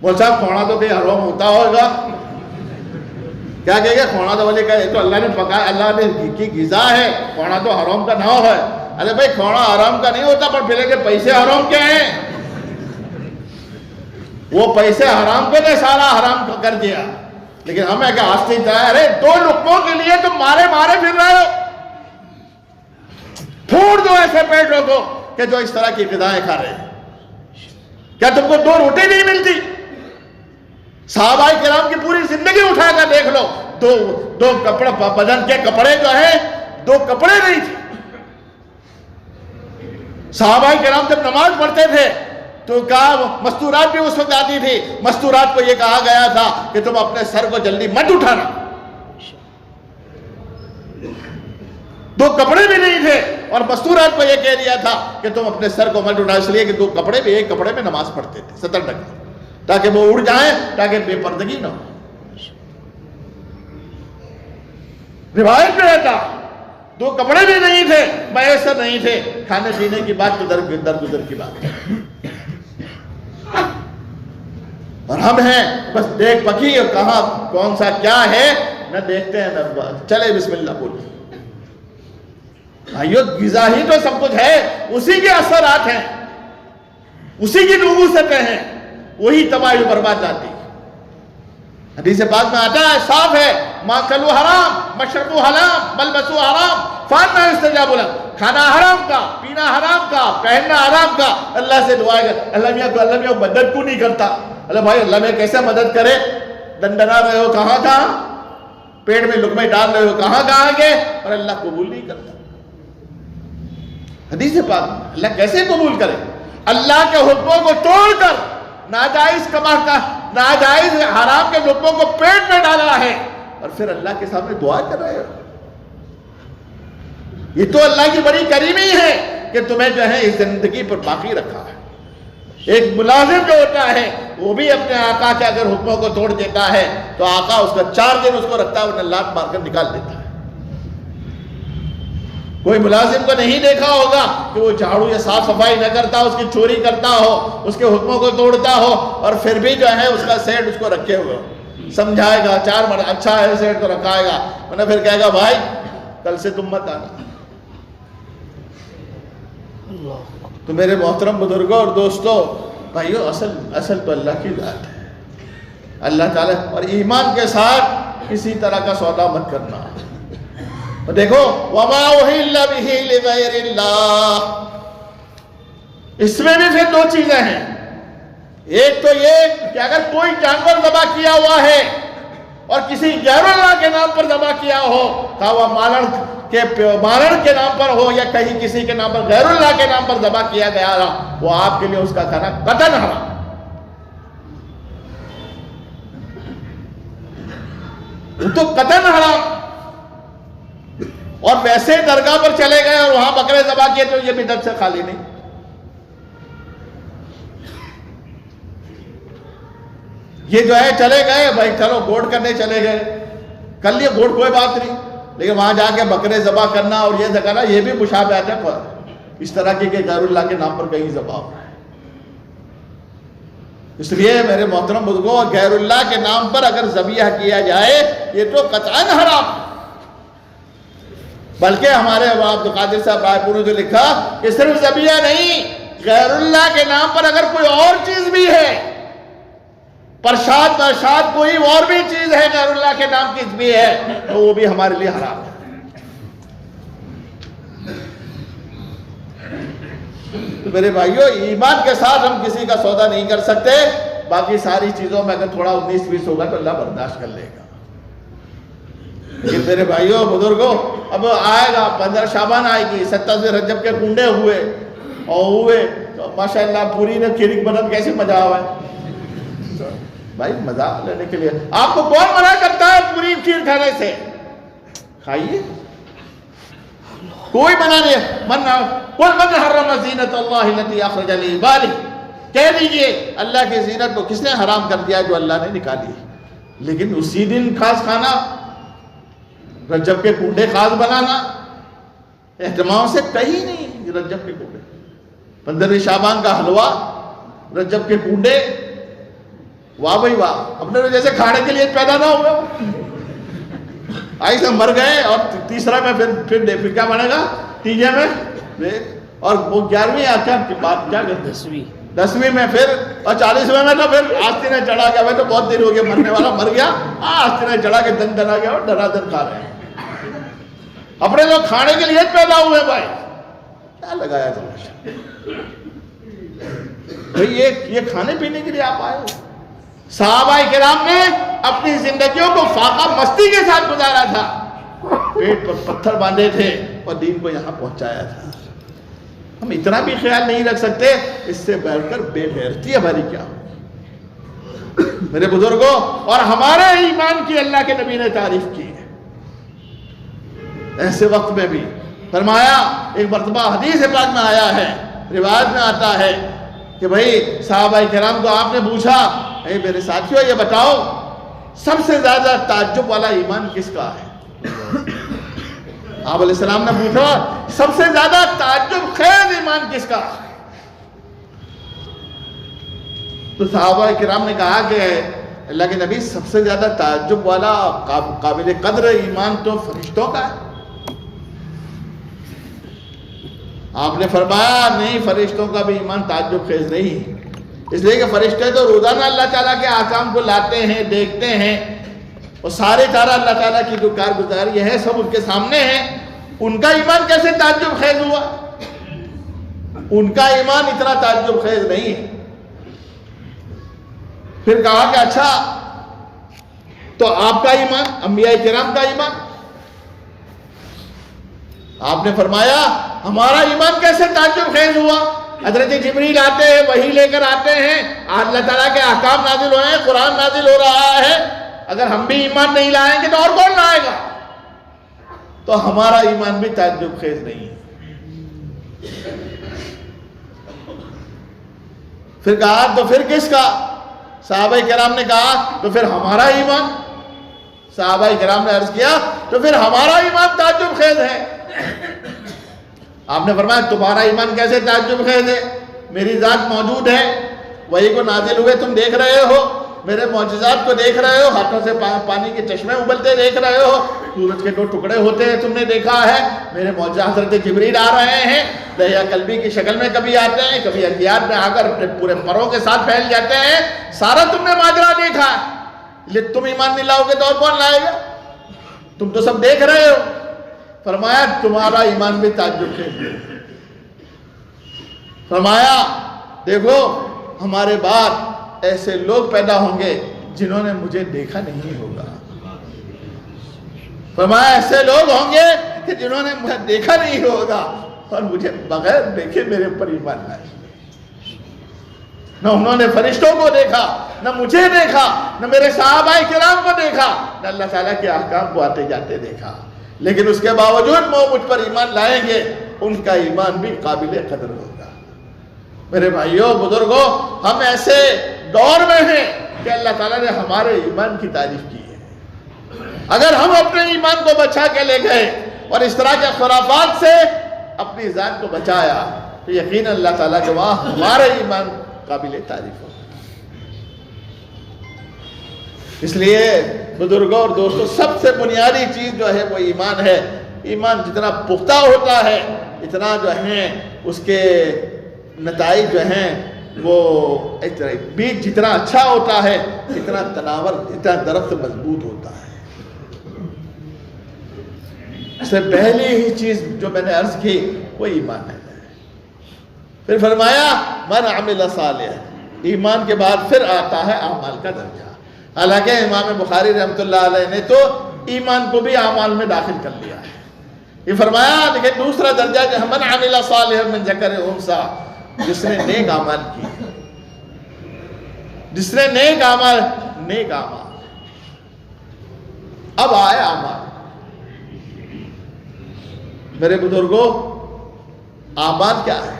بول صاحب کھونا تو کہیں حرام ہوتا ہوگا، کیا کہے گا کھونا تو بولے کہ تو اللہ نے پکایا، اللہ نے کی غذا ہے، کھونا تو حرام کا نہ ہے. ارے بھائی کھونا حرام کا نہیں ہوتا، پر پھر کہ پیسے حرام کیا ہیں، وہ پیسے حرام کو نے سارا حرام کر دیا. لیکن ہمیں کہ آستین چاہے، ارے 2 لقموں کے لیے تم مارے پھر رہے ہو. پھوڑ دو ایسے پیٹوں کو کہ جو اس طرح کی غذائیں کھا رہے ہیں. کیا تم کو 2 روٹی نہیں ملتی؟ صحابہ کرام کی پوری زندگی اٹھا کر دیکھ لو، دو کپڑے بدن کے کپڑے جو ہیں 2 کپڑے نہیں تھے. صحابہ کرام جب نماز پڑھتے تھے تو کہا مستورات بھی اس وقت آتی تھی، مستورات کو یہ کہا گیا تھا کہ تم اپنے سر کو جلدی مت اٹھانا. 2 کپڑے بھی نہیں تھے اور مستورات کو یہ کہہ دیا تھا کہ تم اپنے سر کو مت اٹھا، اس لیے کہ 2 کپڑے بھی ایک کپڑے میں نماز پڑھتے تھے 70 ٹکے، تاکہ وہ اڑ جائیں، تاکہ بے پردگی نہ ہو. روایت میں رہتا 2 کپڑے بھی نہیں تھے، میسر نہیں تھے. کھانے پینے کی بات تو درگزر کی بات ہے. اور ہم ہیں بس دیکھ پکی اور کہاں کون سا کیا ہے نہ دیکھتے ہیں نہ چلے بسم اللہ بولتے. بھائیو غذا ہی تو سب کچھ ہے، اسی کے اثرات ہیں، اسی کی نحوستیں ہیں، وہی تباہی و برباد لاتی. حدیث پاک میں آتا ہے، صاف ہے، ماکلو حرام مشربو حرام ملبسو حرام فانا استجاب لک. کھانا حرام کا، پینا حرام کا، پہننا حرام کا. اللہ سے دعا ہے اللہ میاں مدد کیوں نہیں کرتا؟ اللہ بھائی اللہ میں کیسے مدد کرے؟ دندنا رہے ہو کہاں پیٹ میں لقمے ڈال رہے ہو کہاں کے، اور اللہ قبول نہیں کرتا. حدیث پاک اللہ کیسے قبول کرے؟ اللہ کے حکموں کو توڑ کر ناجائز حرام کے لقموں کو پیٹ میں ڈالا ہے اور پھر اللہ کے سامنے دعا کر رہے ہو. یہ تو اللہ کی بڑی کریمی ہے کہ تمہیں جو ہے اس زندگی پر باقی رکھا ہے. ایک ملازم جو ہوتا ہے وہ بھی اپنے آقا کے اگر حکموں کو توڑ دیتا ہے تو آقا اس کا 4 دن اس کو رکھتا ہے، انہیں لات مار کر نکال دیتا ہے. کوئی ملازم کو نہیں دیکھا ہوگا کہ وہ جھاڑو یا صاف صفائی نہ کرتا، اس کی چوری کرتا ہو، اس کے حکموں کو توڑتا ہو، اور پھر بھی جو ہے اس کا سیٹ اس کو رکھے ہوئے سمجھائے گا 4 مرد اچھا ہے سیٹ تو رکھائے گا، ورنہ پھر کہے گا بھائی کل سے تم مت آنا. تو میرے محترم بزرگوں اور دوستوں بھائیو اصل تو اللہ کی ذات ہے، اللہ تعالیٰ. اور ایمان کے ساتھ کسی طرح کا سودا مت کرنا. تو دیکھو وَمَا أُحِلَّ بِهِ لِغَيْرِ اللَّهِ، اس میں بھی پھر 2 چیزیں ہیں. ایک تو یہ کہ اگر کوئی جانور ذبح کیا ہوا ہے اور کسی غیر اللہ کے نام پر ذبح کیا ہو، کہا وہ مالن کے نام پر ہو یا کہیں کسی کے نام پر غیر اللہ کے نام پر ذبح کیا گیا رہا، وہ آپ کے لیے اس کا کھانا قطعاً حرام. وہ تو قطعاً حرام. اور ویسے درگاہ پر چلے گئے اور وہاں بکرے ذبح کیے تو یہ بدعت سے خالی نہیں. یہ جو ہے چلے گئے بھائی چلو گوٹ کرنے چلے گئے، کر لیے گوٹ کوئی بات نہیں، لیکن وہاں جا کے بکرے ذبح کرنا اور یہ کرنا یہ بھی مشابہت ہے اس طرح کی کہ غیر اللہ کے نام پر کہیں ذبح ہو رہا ہے. اس لیے میرے محترم بزرگوں غیر اللہ کے نام پر اگر ذبیحہ کیا جائے یہ تو قطعاً حرام. بلکہ ہمارے عبد القادر صاحب رائے پور نے جو لکھا کہ صرف ذبیحہ نہیں، غیر اللہ کے نام پر اگر کوئی اور چیز بھی ہے، پرشاد کوئی اور بھی چیز ہے غیر اللہ کے نام کی بھی ہے، تو وہ بھی ہمارے لیے حرام ہے. تو میرے بھائیو ایمان کے ساتھ ہم کسی کا سودا نہیں کر سکتے. باقی ساری چیزوں میں اگر تھوڑا 19-20 ہوگا تو اللہ برداشت کر لے گا. لیکن میرے بھائیوں بزرگوں اب آئے گا 15 شعبان آئے گی، 27 رجب کے کنڈے ہوئے، اور ہوئے تو ماشاءاللہ پوری نے کھیری بنت کیسے مزہ ہوا ہے بھائی، مزہ لینے کے لیے آپ کو کون منع کرتا ہے پوری کھیر کھانے سے؟ کھائیے، کوئی منع نہیں ہے۔ قُلْ مَنْ حَرَّمَ زِینَةَ اللَّهِ الَّتِي أَخْرَجَ لِعِبَادِهِ، کہہ دیجئے اللہ کی زینت کو کس نے حرام کر دیا؟ جو اللہ نے نکالی۔ لیکن اسی دن خاص کھانا، رجب کے کنڈے خاص بنانا، اہتمام سے کہیں نہیں۔ رجب کے کنڈے، 15 شعبان کا حلوہ، رجب کے کنڈے، واہ بھائی واہ، اپنے جیسے کھانے کے لیے پیدا نہ ہوئے، ایسے مر گئے۔ اور تیسرا میں پھر کیا بنے گا؟ تیجے میں، اور وہ 11ویں کیا 10ویں میں پھر، اور 40ویں میں تو پھر آستینہ چڑھا گیا۔ میں تو بہت دیر ہو گیا مرنے والا، مر گیا، آستینہ چڑھا کے دن دن آ گیا اور ڈرا دن کھا رہے ہیں۔ اپنے لوگ کھانے کے لیے پیدا ہوئے بھائی، کیا لگایا تماشا بھائی؟ یہ کھانے پینے کے لیے آپ آئے ہو؟ صحابہ کرام نے اپنی زندگیوں کو فاقہ مستی کے ساتھ گزارا تھا، پیٹ پر پتھر باندھے تھے اور دین کو یہاں پہنچایا تھا۔ ہم اتنا بھی خیال نہیں رکھ سکتے، اس سے بڑھ کر بے غیرتی ہماری کیا ہو میرے بزرگوں؟ اور ہمارے ایمان کی اللہ کے نبی نے تعریف کی ہے۔ ایسے وقت میں بھی فرمایا، ایک مرتبہ حدیث پاک میں آیا ہے، روایت میں آتا ہے کہ بھئی صحابہ کرام کو آپ نے پوچھا، اے میرے ساتھیوں یہ بتاؤ سب سے زیادہ تعجب والا ایمان کس کا ہے؟ آپ علیہ السلام نے پوچھا سب سے زیادہ تعجب خیز ایمان کس کا؟ تو صحابہ کرام نے کہا کہ اللہ کے نبی سب سے زیادہ تعجب والا قابل قدر ایمان تو فرشتوں کا ہے۔ آپ نے فرمایا نہیں، فرشتوں کا بھی ایمان تعجب خیز نہیں، اس لیے کہ فرشتے تو روزانہ اللہ تعالیٰ کے احکام کو لاتے ہیں، دیکھتے ہیں، اور سارے چارہ اللہ تعالیٰ کی جو کارگزاری ہے سب ان کے سامنے ہے۔ ان کا ایمان کیسے تعجب خیز ہوا؟ ان کا ایمان اتنا تعجب خیز نہیں ہے۔ پھر کہا کہ اچھا تو آپ کا ایمان، انبیاء کرام کا ایمان؟ آپ نے فرمایا ہمارا ایمان کیسے تعجب خیز ہوا؟ حضرت جبریل آتے ہیں، وحی لے کر آتے ہیں، اللہ تعالیٰ کے احکام نازل ہو رہے ہیں، قرآن نازل ہو رہا ہے، اگر ہم بھی ایمان نہیں لائیں گے تو اور کون لائے گا؟ تو ہمارا ایمان بھی تعجب خیز نہیں ہے۔ پھر کہا تو پھر کس کا؟ صحابہ کرام نے کہا تو پھر ہمارا ایمان۔ صحابہ کرام نے عرض کیا تو پھر ہمارا ایمان تعجب خیز ہے۔ آپ نے فرمایا تمہارا ایمان کیسے تعجب خیز ہے؟ میری ذات موجود ہے، وہی کو نازل ہوئے تم دیکھ رہے ہو، میرے معجزات کو دیکھ رہے ہو، ہاتھوں سے پانی کے چشمے ابلتے دیکھ رہے ہو، سورج کے 2 ٹکڑے ہوتے ہیں تم نے دیکھا ہے، میرے معجزات حضرت جبریل آ رہے ہیں، دہیا قلبی کی شکل میں کبھی آتے ہیں، کبھی انگیات میں آ کر پورے پروں کے ساتھ پھیل جاتے ہیں، سارا تم نے ماجرا دیکھا ہے، لیکن تم ایمان نہیں لاؤ گے تو اور کون لائے گا؟ تم تو سب دیکھ رہے ہو۔ فرمایا تمہارا ایمان بھی تعجب خیز ہے۔ فرمایا دیکھو ہمارے بعد ایسے لوگ پیدا ہوں گے جنہوں نے مجھے دیکھا نہیں ہوگا۔ فرمایا ایسے لوگ ہوں گے کہ جنہوں نے مجھے دیکھا نہیں ہوگا اور مجھے بغیر دیکھے میرے اوپر ایمان لائے۔ نہ انہوں نے فرشتوں کو دیکھا، نہ مجھے دیکھا، نہ میرے صحابہ کرام کو دیکھا، نہ اللہ تعالیٰ کے احکام کو آتے جاتے دیکھا، لیکن اس کے باوجود وہ مجھ پر ایمان لائیں گے، ان کا ایمان بھی قابل قدر ہوگا۔ میرے بھائیوں بزرگوں، ہم ایسے دور میں ہیں کہ اللہ تعالیٰ نے ہمارے ایمان کی تعریف کی ہے۔ اگر ہم اپنے ایمان کو بچا کے لے گئے اور اس طرح کے خرافات سے اپنی ذات کو بچایا تو یقیناً اللہ تعالیٰ کے وہاں ہمارا ایمان قابل تعریف ہوگا۔ اس لیے بزرگوں اور دوستوں، سب سے بنیادی چیز جو ہے وہ ایمان ہے۔ ایمان جتنا پختہ ہوتا ہے اتنا جو ہے اس کے نتائج جو ہیں وہ بیج جتنا اچھا ہوتا ہے اتنا تناور، اتنا درخت مضبوط ہوتا ہے۔ اس سے پہلی ہی چیز جو میں نے عرض کی وہ ایمان ہے۔ پھر فرمایا من عمل صالح، ایمان کے بعد پھر آتا ہے اعمال کا درجہ۔ حالانکہ امام بخاری رحمۃ اللہ علیہ نے تو ایمان کو بھی اعمال میں داخل کر لیا ہے، یہ فرمایا دیکھیں دوسرا درجہ جو من عمل صالحا من ذکر انثی، جس نے نیک اعمال کی، جس نے نیک اعمال اب آئے اعمال۔ میرے بزرگوں، اعمال کیا ہے؟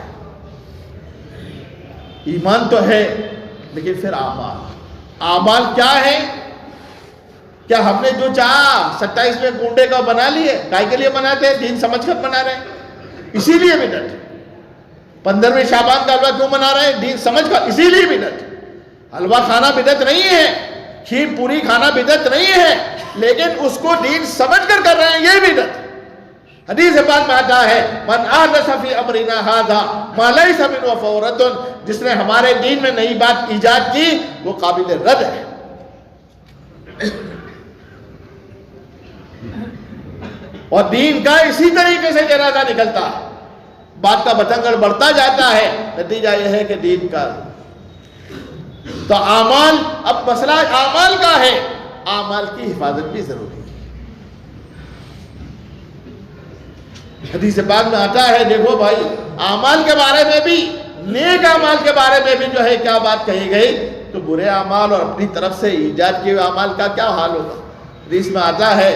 ایمان تو ہے لیکن پھر اعمال کیا ہے؟ کیا ہم نے جو چاہا 27ویں گونڈے کا بنا لیے؟ کائے کے لیے بناتے ہیں؟ دین سمجھ کر بنا رہے ہیں، اسی لیے بدعت۔ 15ویں شعبان کا حلوہ کیوں بنا رہے ہیں؟ دین سمجھ کر، اسی لیے بدعت۔ حلوہ کھانا بدعت نہیں ہے، کھیر پوری کھانا بدعت نہیں ہے، لیکن اس کو دین سمجھ کر رہے ہیں، یہ بدعت۔ حدیث پاک میں آتا ہے من احدث فی امرنا ھذا ما لیس منہ فہو رد، جس نے ہمارے دین میں نئی بات ایجاد کی وہ قابل رد ہے۔ اور دین کا اسی طریقے سے جنازہ نکلتا ہے، بات کا بتنگڑ بڑھتا جاتا ہے، نتیجہ یہ ہے کہ دین کا۔ تو اعمال، اب مسئلہ اعمال کا ہے، اعمال کی حفاظت بھی ضروری ہے۔ حدیث پاک میں آتا ہے، دیکھو بھائی اعمال کے بارے میں بھی، نیک اعمال کے بارے میں بھی جو ہے کیا بات کہی گئی، تو برے اعمال اور اپنی طرف سے ایجاد کیے ہوئے اعمال کا کیا حال ہوگا۔ حدیث میں آتا ہے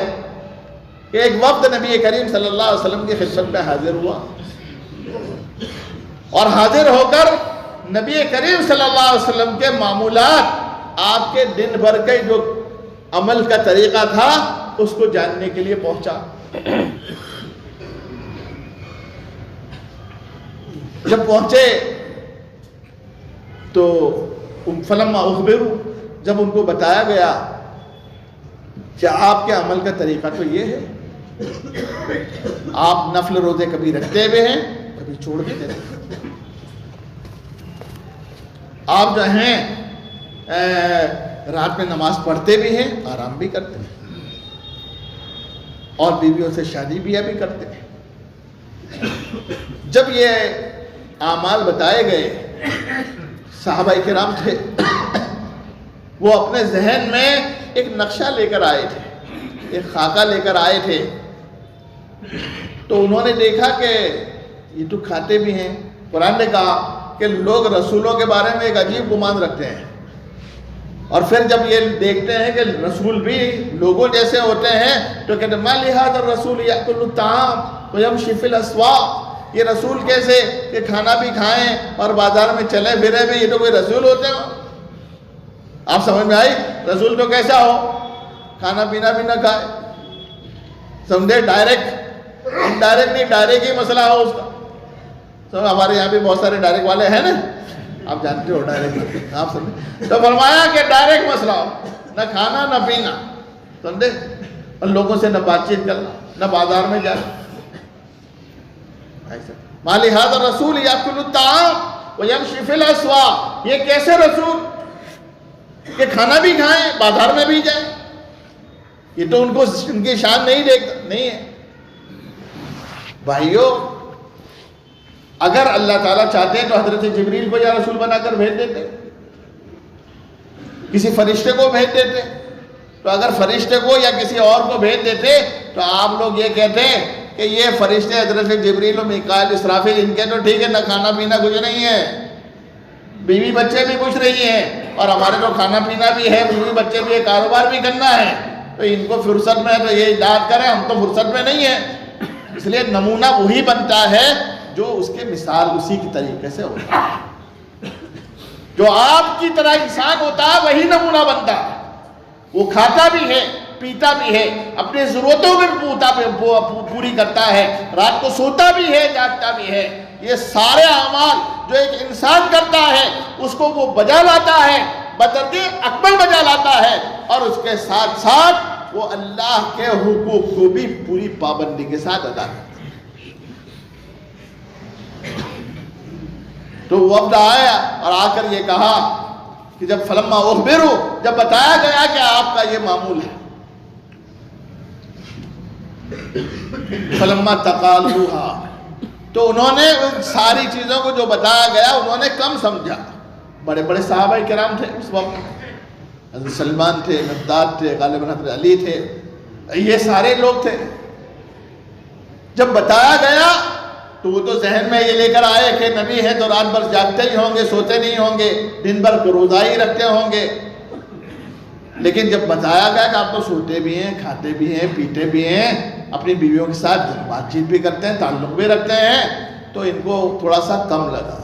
کہ ایک وقت نبی کریم صلی اللہ علیہ وسلم کی خدمت میں حاضر ہوا، اور حاضر ہو کر نبی کریم صلی اللہ علیہ وسلم کے معمولات، آپ کے دن بھر کے جو عمل کا طریقہ تھا اس کو جاننے کے لیے پہنچا۔ جب پہنچے تو فلما اخبروا، جب ان کو بتایا گیا کہ آپ کے عمل کا طریقہ تو یہ ہے، آپ نفل روزے کبھی رکھتے ہوئے ہیں کبھی چھوڑ دیتے ہیں، آپ جو ہیں رات میں نماز پڑھتے بھی ہیں، آرام بھی کرتے ہیں، اور بیویوں سے شادی بھی کرتے ہیں۔ جب یہ اعمال بتائے گئے، صحابہ کرام تھے وہ اپنے ذہن میں ایک نقشہ لے کر آئے تھے، ایک خاکہ لے کر آئے تھے، تو انہوں نے دیکھا کہ یہ تو کھاتے بھی ہیں۔ قرآن نے کہا کہ لوگ رسولوں کے بارے میں ایک عجیب گمان رکھتے ہیں، اور پھر جب یہ دیکھتے ہیں کہ رسول بھی لوگوں جیسے ہوتے ہیں تو کہتے ہیں ما لہذا الرسول یأکل الطعام ویمشی فی الاسواق، یہ رسول کیسے کہ کھانا بھی کھائیں اور بازار میں چلے پھرے بھی، یہ تو کوئی رسول ہوتے ہیں؟ آپ سمجھ میں آئی؟ رسول تو کیسا ہو، کھانا پینا بھی نہ کھائے، سمجھے؟ ڈائریکٹ انڈائریکٹ نہیں، ڈائریکٹ ہی مسئلہ ہو اس کا۔ تو ہمارے یہاں بھی بہت سارے ڈائریکٹ والے ہیں نا، آپ جانتے ہو ڈائریکٹ، آپ سمجھے؟ تو فرمایا کہ ڈائریکٹ مسئلہ ہو، نہ کھانا نہ پینا، سمجھے؟ اور لوگوں سے نہ بات چیت کرنا، نہ بازار میں جانا۔ ما لہذا الرسول یأکل الطعام ویمشی فی الاسواق، یہ کیسے رسول کہ کھانا بھی کھائیں بازار میں بھی جائیں؟ یہ تو ان کی شان نہیں ہے۔ بھائیو، اگر اللہ تعالیٰ چاہتے ہیں تو حضرت جبریل کو یا رسول بنا کر بھیج دیتے، کسی فرشتے کو بھیج دیتے، تو اگر فرشتے کو یا کسی اور کو بھیج دیتے تو آپ لوگ یہ کہتے ہیں کہ یہ فرشتے حضرت جبریل و میکائیل اسرافیل، ان کے تو ٹھیک ہے، نہ کھانا پینا کچھ نہیں ہے، بیوی بچے بھی کچھ نہیں ہیں، اور ہمارے تو کھانا پینا بھی ہے، بیوی بچے بھی ہے، کاروبار بھی کرنا ہے، تو ان کو فرصت میں تو یہ ایجاد کریں، ہم تو فرصت میں نہیں ہیں۔ اس لیے نمونہ وہی بنتا ہے جو اس کے مثال اسی کی طریقے سے ہوتا ہے، جو آپ کی طرح انسان ہوتا ہے وہی نمونہ بنتا ہے۔ وہ کھاتا بھی ہے، پیتا بھی ہے، اپنی ضرورتوں میں پوری کرتا ہے، رات کو سوتا بھی ہے، جاگتا بھی ہے۔ یہ سارے اعمال جو ایک انسان کرتا ہے اس کو وہ بجا لاتا ہے، بدرجہ اکمل بجا لاتا ہے، اور اس کے ساتھ ساتھ وہ اللہ کے حقوق کو بھی پوری پابندی کے ساتھ ادا کرتا ہے۔ تو وہ وفد آیا اور آ کر یہ کہا کہ جب فلما اخبروا، جب بتایا گیا کہ آپ کا یہ معمول ہے، فلما تقالوها، تو انہوں نے ان ساری چیزوں کو جو بتایا گیا انہوں نے کم سمجھا۔ بڑے بڑے صحابہ کرام تھے اس وقت، حضرت سلمان تھے، مقداد تھے، غالباً حضرت علی تھے، یہ سارے لوگ تھے۔ جب بتایا گیا تو وہ تو ذہن میں یہ لے کر آئے کہ نبی ہے تو رات بھر جاگتے ہی ہوں گے، سوتے نہیں ہوں گے، دن بھر روزہ ہی رکھتے ہوں گے. لیکن جب بتایا گیا کہ آپ تو سوتے بھی ہیں، کھاتے بھی ہیں، پیتے بھی ہیں، اپنی بیویوں کے ساتھ بات چیت بھی کرتے ہیں، تعلق بھی رکھتے ہیں، تو ان کو تھوڑا سا کم لگا.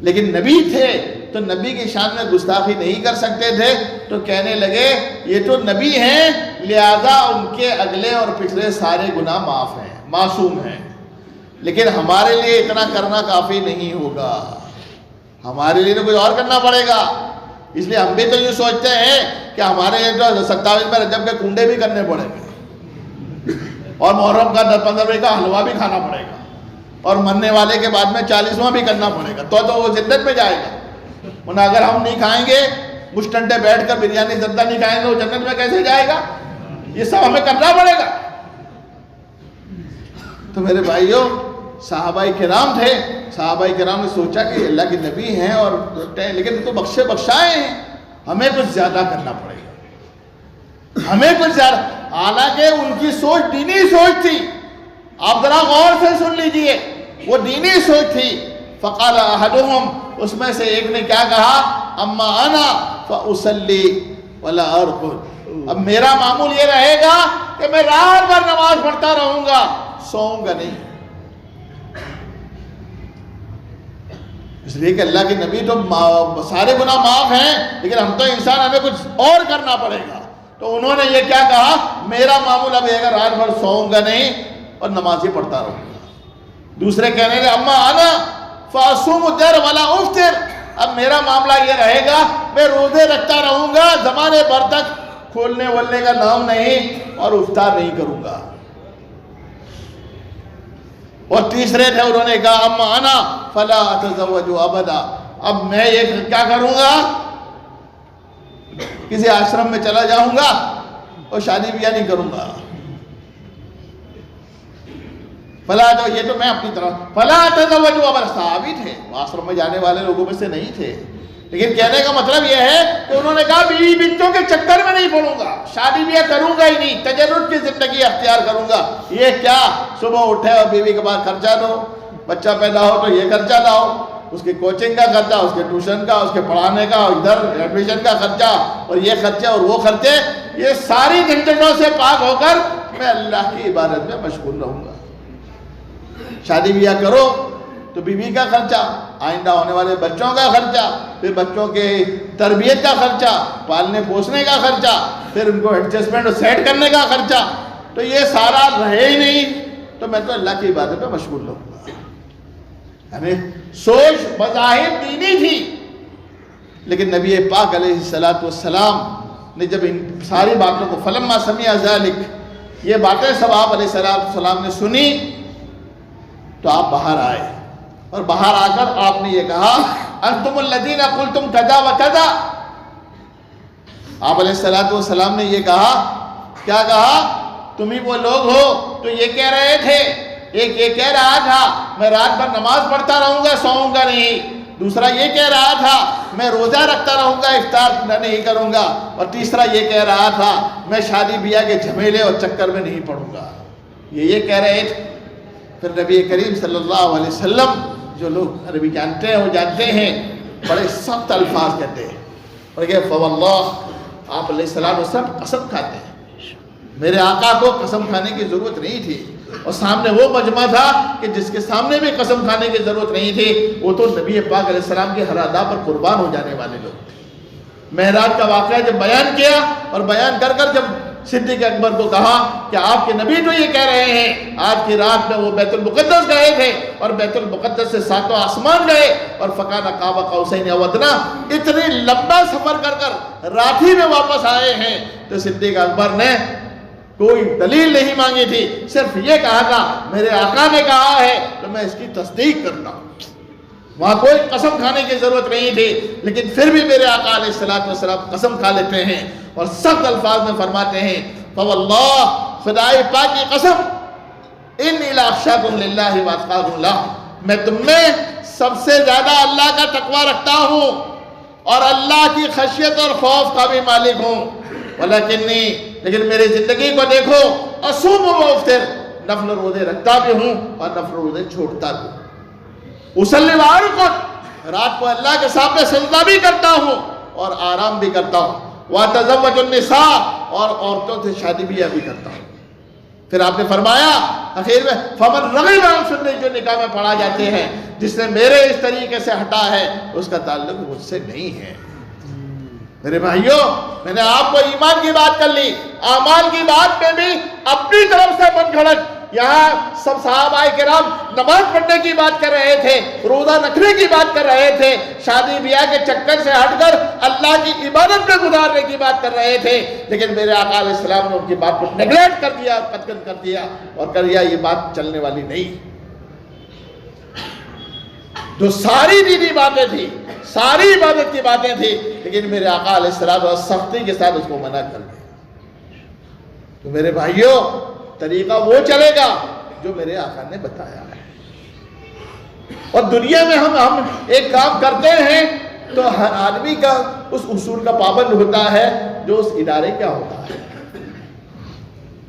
لیکن نبی تھے تو نبی کی شان میں گستاخی نہیں کر سکتے تھے، تو کہنے لگے یہ تو نبی ہیں لہذا ان کے اگلے اور پچھلے سارے گناہ معاف ہیں، معصوم ہیں. لیکن ہمارے لیے اتنا کرنا کافی نہیں ہوگا، ہمارے لیے تو کچھ اور کرنا پڑے گا. اس لیے ہم بھی تو یہ سوچتے ہیں کہ ہمارے جو 27 رجب کے کنڈے بھی کرنے پڑیں گے، اور محرم کا 15 کا حلوہ بھی کھانا پڑے گا، اور مرنے والے کے بعد میں 40واں بھی کرنا پڑے گا، تو وہ جنت میں جائے گا. ورنہ اگر ہم نہیں کھائیں گے، مشٹنڈے بیٹھ کر بریانی زردہ نہیں کھائیں گے، وہ جنت میں کیسے جائے گا؟ یہ سب ہمیں کرنا پڑے گا. تو میرے بھائیوں، صحابہ کرام تھے، صحابہ کرام نے سوچا کہ اللہ کے نبی ہیں اور لیکن تو بخشے بخشائے ہیں، ہمیں کچھ زیادہ کرنا پڑے گا، ہمیں کچھ زیادہ. حالانکہ ان کی سوچ دینی سوچ تھی، آپ ذرا غور سے سن لیجئے، وہ دینی سوچ تھی. فقال احدهم، اس میں سے ایک نے کیا کہا؟ اما انا فاصلی ولا ارقد. اب میرا معمول یہ رہے گا کہ میں رات بھر نماز پڑھتا رہوں گا، سوؤں گا نہیں. اس لیے کہ اللہ کے نبی تو سارے گناہ معاف ہیں، لیکن ہم تو انسان، ہمیں کچھ اور کرنا پڑے گا. تو انہوں نے یہ کیا کہا؟ میرا معمول اب یہ گا رات بھر سوؤں گا نہیں اور نماز ہی پڑھتا رہوں گا. دوسرے کہنے لگے اما انا فاصوم الدہر ولا افطر. اب میرا معاملہ یہ رہے گا میں روزے رکھتا رہوں گا زمانے بھر تک، کھولنے ولنے کا نام نہیں، اور افطار نہیں کروں گا. اور تیسرے تھے، انہوں نے کہا اما انا فلا اتزوج ابدا. اب میں یہ کیا کروں گا؟ کسی آشرم میں چلا جاؤں گا اور شادی بیاہ نہیں کروں گا. فلا، تو یہ تو میں اپنی طرف فلا اتزوج ابدا. صحابی تھے، وہ آشرم میں جانے والے لوگوں میں سے نہیں تھے، لیکن کہنے کا مطلب یہ ہے کہ انہوں نے کہا بیوی بچوں کے چکر میں نہیں پڑوں گا، شادی بیاہ کروں گا ہی نہیں، تجرد کی زندگی اختیار کروں گا. یہ کیا؟ صبح اٹھے اور بیوی کے بعد خرچہ دو، بچہ پیدا ہو تو یہ خرچہ لاؤ، اس کی کوچنگ کا خرچہ، اس کے ٹیوشن کا، اس کے پڑھانے کا، ادھر ایڈمیشن کا خرچہ، اور یہ خرچے اور وہ خرچے. یہ ساری جھنجھٹوں سے پاک ہو کر میں اللہ کی عبادت میں مشغول رہوں گا. شادی بیاہ کرو تو بیوی کا خرچہ، آئندہ ہونے والے بچوں کا خرچہ، پھر بچوں کے تربیت کا خرچہ، پالنے پوسنے کا خرچہ، پھر ان کو ایڈجسٹمنٹ اور سیٹ کرنے کا خرچہ. تو یہ سارا رہے ہی نہیں، تو میں تو اللہ کی عبادت میں مشغول رہوں گا. یعنی سوچ بظاہر دینی تھی، لیکن نبی پاک علیہ السلام نے جب ان ساری باتوں کو فلما سمع ذلک، یہ باتیں سب آپ علیہ السلام نے سنی، تو آپ باہر آئے، اور باہر آ کر آپ نے یہ کہا انتم الذین قلتم کذا و کذا. آپ علیہ السلام نے یہ کہا، کیا کہا؟ تم ہی وہ لوگ ہو تو یہ کہہ رہے تھے، ایک یہ کہہ رہا تھا میں رات بھر نماز پڑھتا رہوں گا، سوؤں گا نہیں. دوسرا یہ کہہ رہا تھا میں روزہ رکھتا رہوں گا، افطار نہیں کروں گا. اور تیسرا یہ کہہ رہا تھا میں شادی بیاہ کے جھمیلے اور چکر میں نہیں پڑوں گا. یہ کہہ رہے تھے. پھر نبی کریم صلی اللہ علیہ وسلم، جو لوگ عربی جانتے ہیں وہ جانتے ہیں، بڑے سخت الفاظ کہتے ہیں، اور یہ فواللہ، آپ علیہ السلام قسم کھاتے ہیں. میرے آقا کو قسم کھانے کی ضرورت نہیں تھی، اور سامنے وہ مجمع تھا کہ جس کے سامنے بھی قسم کھانے کی ضرورت نہیں تھی. وہ تو نبی پاک علیہ السلام کی ہر ادا پر قربان ہو جانے والے لوگ تھے. معراج کا واقعہ جب بیان کیا، اور بیان کر کر جب صدیق اکبر کو کہا کہ آپ کے نبی تو یہ کہہ رہے ہیں، آج کی رات میں وہ بیت المقدس گئے تھے، اور بیت المقدس سے 7 آسمان گئے، اور فکان قاب قوسین او ادنیٰ، اتنی لمبا سفر کر کر رات ہی میں واپس آئے ہیں. تو صدیق اکبر نے کوئی دلیل نہیں مانگی تھی، صرف یہ کہا تھا میرے آقا نے کہا ہے تو میں اس کی تصدیق کرتا ہوں. وہاں کوئی قسم کھانے کی ضرورت نہیں تھی، لیکن پھر بھی میرے آقا علیہ السلام قسم کھا لیتے ہیں، اور سخت الفاظ میں فرماتے ہیں فواللہ، خدائے پاک کی قسم، انی لاخشاکم للہ واتقاکم لہ، میں تم میں سب سے زیادہ اللہ کا تقوی رکھتا ہوں اور اللہ کی خشیت اور خوف کا بھی مالک ہوں. ولیکنی، لیکن میری زندگی کو دیکھو، اصوم و افطر، نفل روزے رکھتا بھی ہوں اور نفل روزے چھوڑتا بھی ہوں. اصلی وارقد، رات کو اللہ کے سامنے سجدہ بھی کرتا ہوں اور آرام بھی کرتا ہوں. وَأَتَزَوَّجُ النِّسَاءَ، اور عورتوں سے شادی بھی کرتا ہوں. پھر آپ نے فرمایا آخر میں فَمَنْ رَغِبَ عَنْ سُنَّتِي، جو نکاح میں پڑھا جاتے ہیں جس نے میرے اس طریقے سے ہٹا ہے اس کا تعلق مجھ سے نہیں ہے. میرے بھائیوں، میں نے آپ کو ایمان کی بات کر لی، اعمال کی بات میں بھی اپنی طرف سے من گھڑت. یہاں سب صحابہ کرام نماز پڑھنے کی بات کر رہے تھے، روزہ رکھنے کی بات کر رہے تھے، شادی بیاہ کے چکر سے ہٹ کر اللہ کی عبادت میں گزارنے کی بات کر رہے تھے، لیکن میرے آقا علیہ السلام نے ان کی بات کو نیگلیکٹ کر دیا، قطع کر دیا اور کر دیا یہ بات چلنے والی نہیں. جو ساری دینی باتیں تھی، ساری عبادت کی باتیں تھی، لیکن میرے آقا علیہ السلام اور سختی کے ساتھ اس کو منع کر دیا. تو میرے بھائیوں، طریقہ وہ چلے گا جو میرے آقا نے بتایا ہے. اور دنیا میں ہم ایک کام کرتے ہیں تو ہر آدمی کا اس اصول کا پابند ہوتا ہے جو اس ادارے کا ہوتا ہے.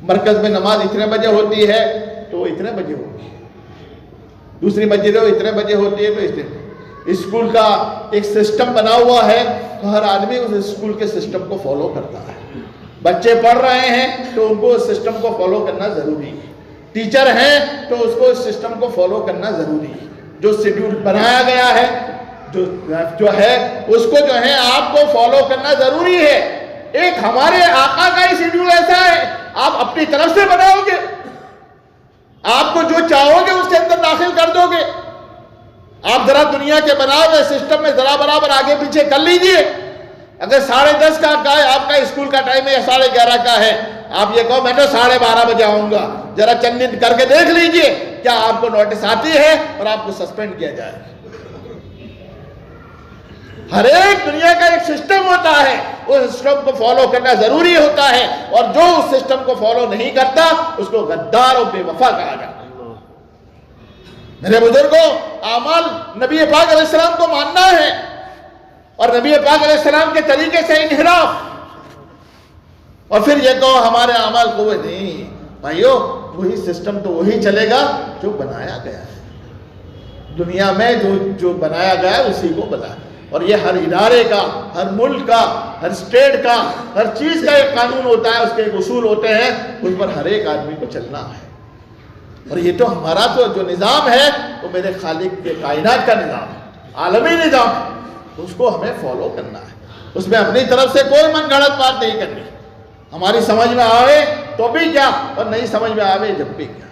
مرکز میں نماز اتنے بجے ہوتی ہے تو وہ اتنے بجے ہوتی ہے، دوسری مسجد اتنے بجے ہوتی ہے تو اتنے. اسکول کا ایک سسٹم بنا ہوا ہے تو ہر آدمی اس اسکول کے سسٹم کو فالو کرتا ہے. بچے پڑھ رہے ہیں تو ان کو اس سسٹم کو فالو کرنا ضروری ہے. ٹیچر ہیں تو اس کو اس سسٹم کو فالو کرنا ضروری ہے. جو شیڈیول بنایا گیا ہے جو ہے اس کو جو ہے آپ کو فالو کرنا ضروری ہے. ایک ہمارے آقا کا ہی شیڈیول ایسا ہے، آپ اپنی طرف سے بناؤ گے، آپ کو جو چاہو گے اس کے اندر داخل کر دو گے. آپ ذرا دنیا کے بنائے ہوئے سسٹم میں ذرا برابر آگے پیچھے کر لیجئے. اگر 10:30 کا ہے آپ کا اسکول کا ٹائم ہے یا 11:30 کا ہے، آپ یہ کہو میں تو 12:30 بجے آؤں گا، ذرا چند دن کر کے دیکھ لیجئے کیا آپ کو نوٹس آتی ہے اور آپ کو سسپینڈ کیا جائے. ہر ایک دنیا کا ایک سسٹم ہوتا ہے، اس سسٹم کو فالو کرنا ضروری ہوتا ہے، اور جو اس سسٹم کو فالو نہیں کرتا اس کو غدار اور بے وفا کہا جاتا ہے. میرے بزرگوں، اعمال نبی پاک علیہ السلام کو ماننا ہے اور نبی پاک علیہ السلام کے طریقے سے انحراف، اور پھر یہ کہو ہمارے اعمال کو وہ نہیں. بھائیو، وہی سسٹم تو وہی چلے گا جو بنایا گیا ہے. دنیا میں جو بنایا گیا ہے اسی کو بنایا. اور یہ ہر ادارے کا، ہر ملک کا، ہر اسٹیٹ کا، ہر چیز کا ایک قانون ہوتا ہے، اس کے ایک اصول ہوتے ہیں، اس پر ہر ایک آدمی کو چلنا ہے. اور یہ تو ہمارا تو جو نظام ہے وہ میرے خالق کے کائنات کا نظام ہے، عالمی نظام ہے، اس کو ہمیں فالو کرنا ہے. اس میں اپنی طرف سے کوئی من گھڑت بات نہیں کرنی. ہماری سمجھ میں آوے تو بھی کیا، اور نہیں سمجھ میں آوے جب بھی کیا.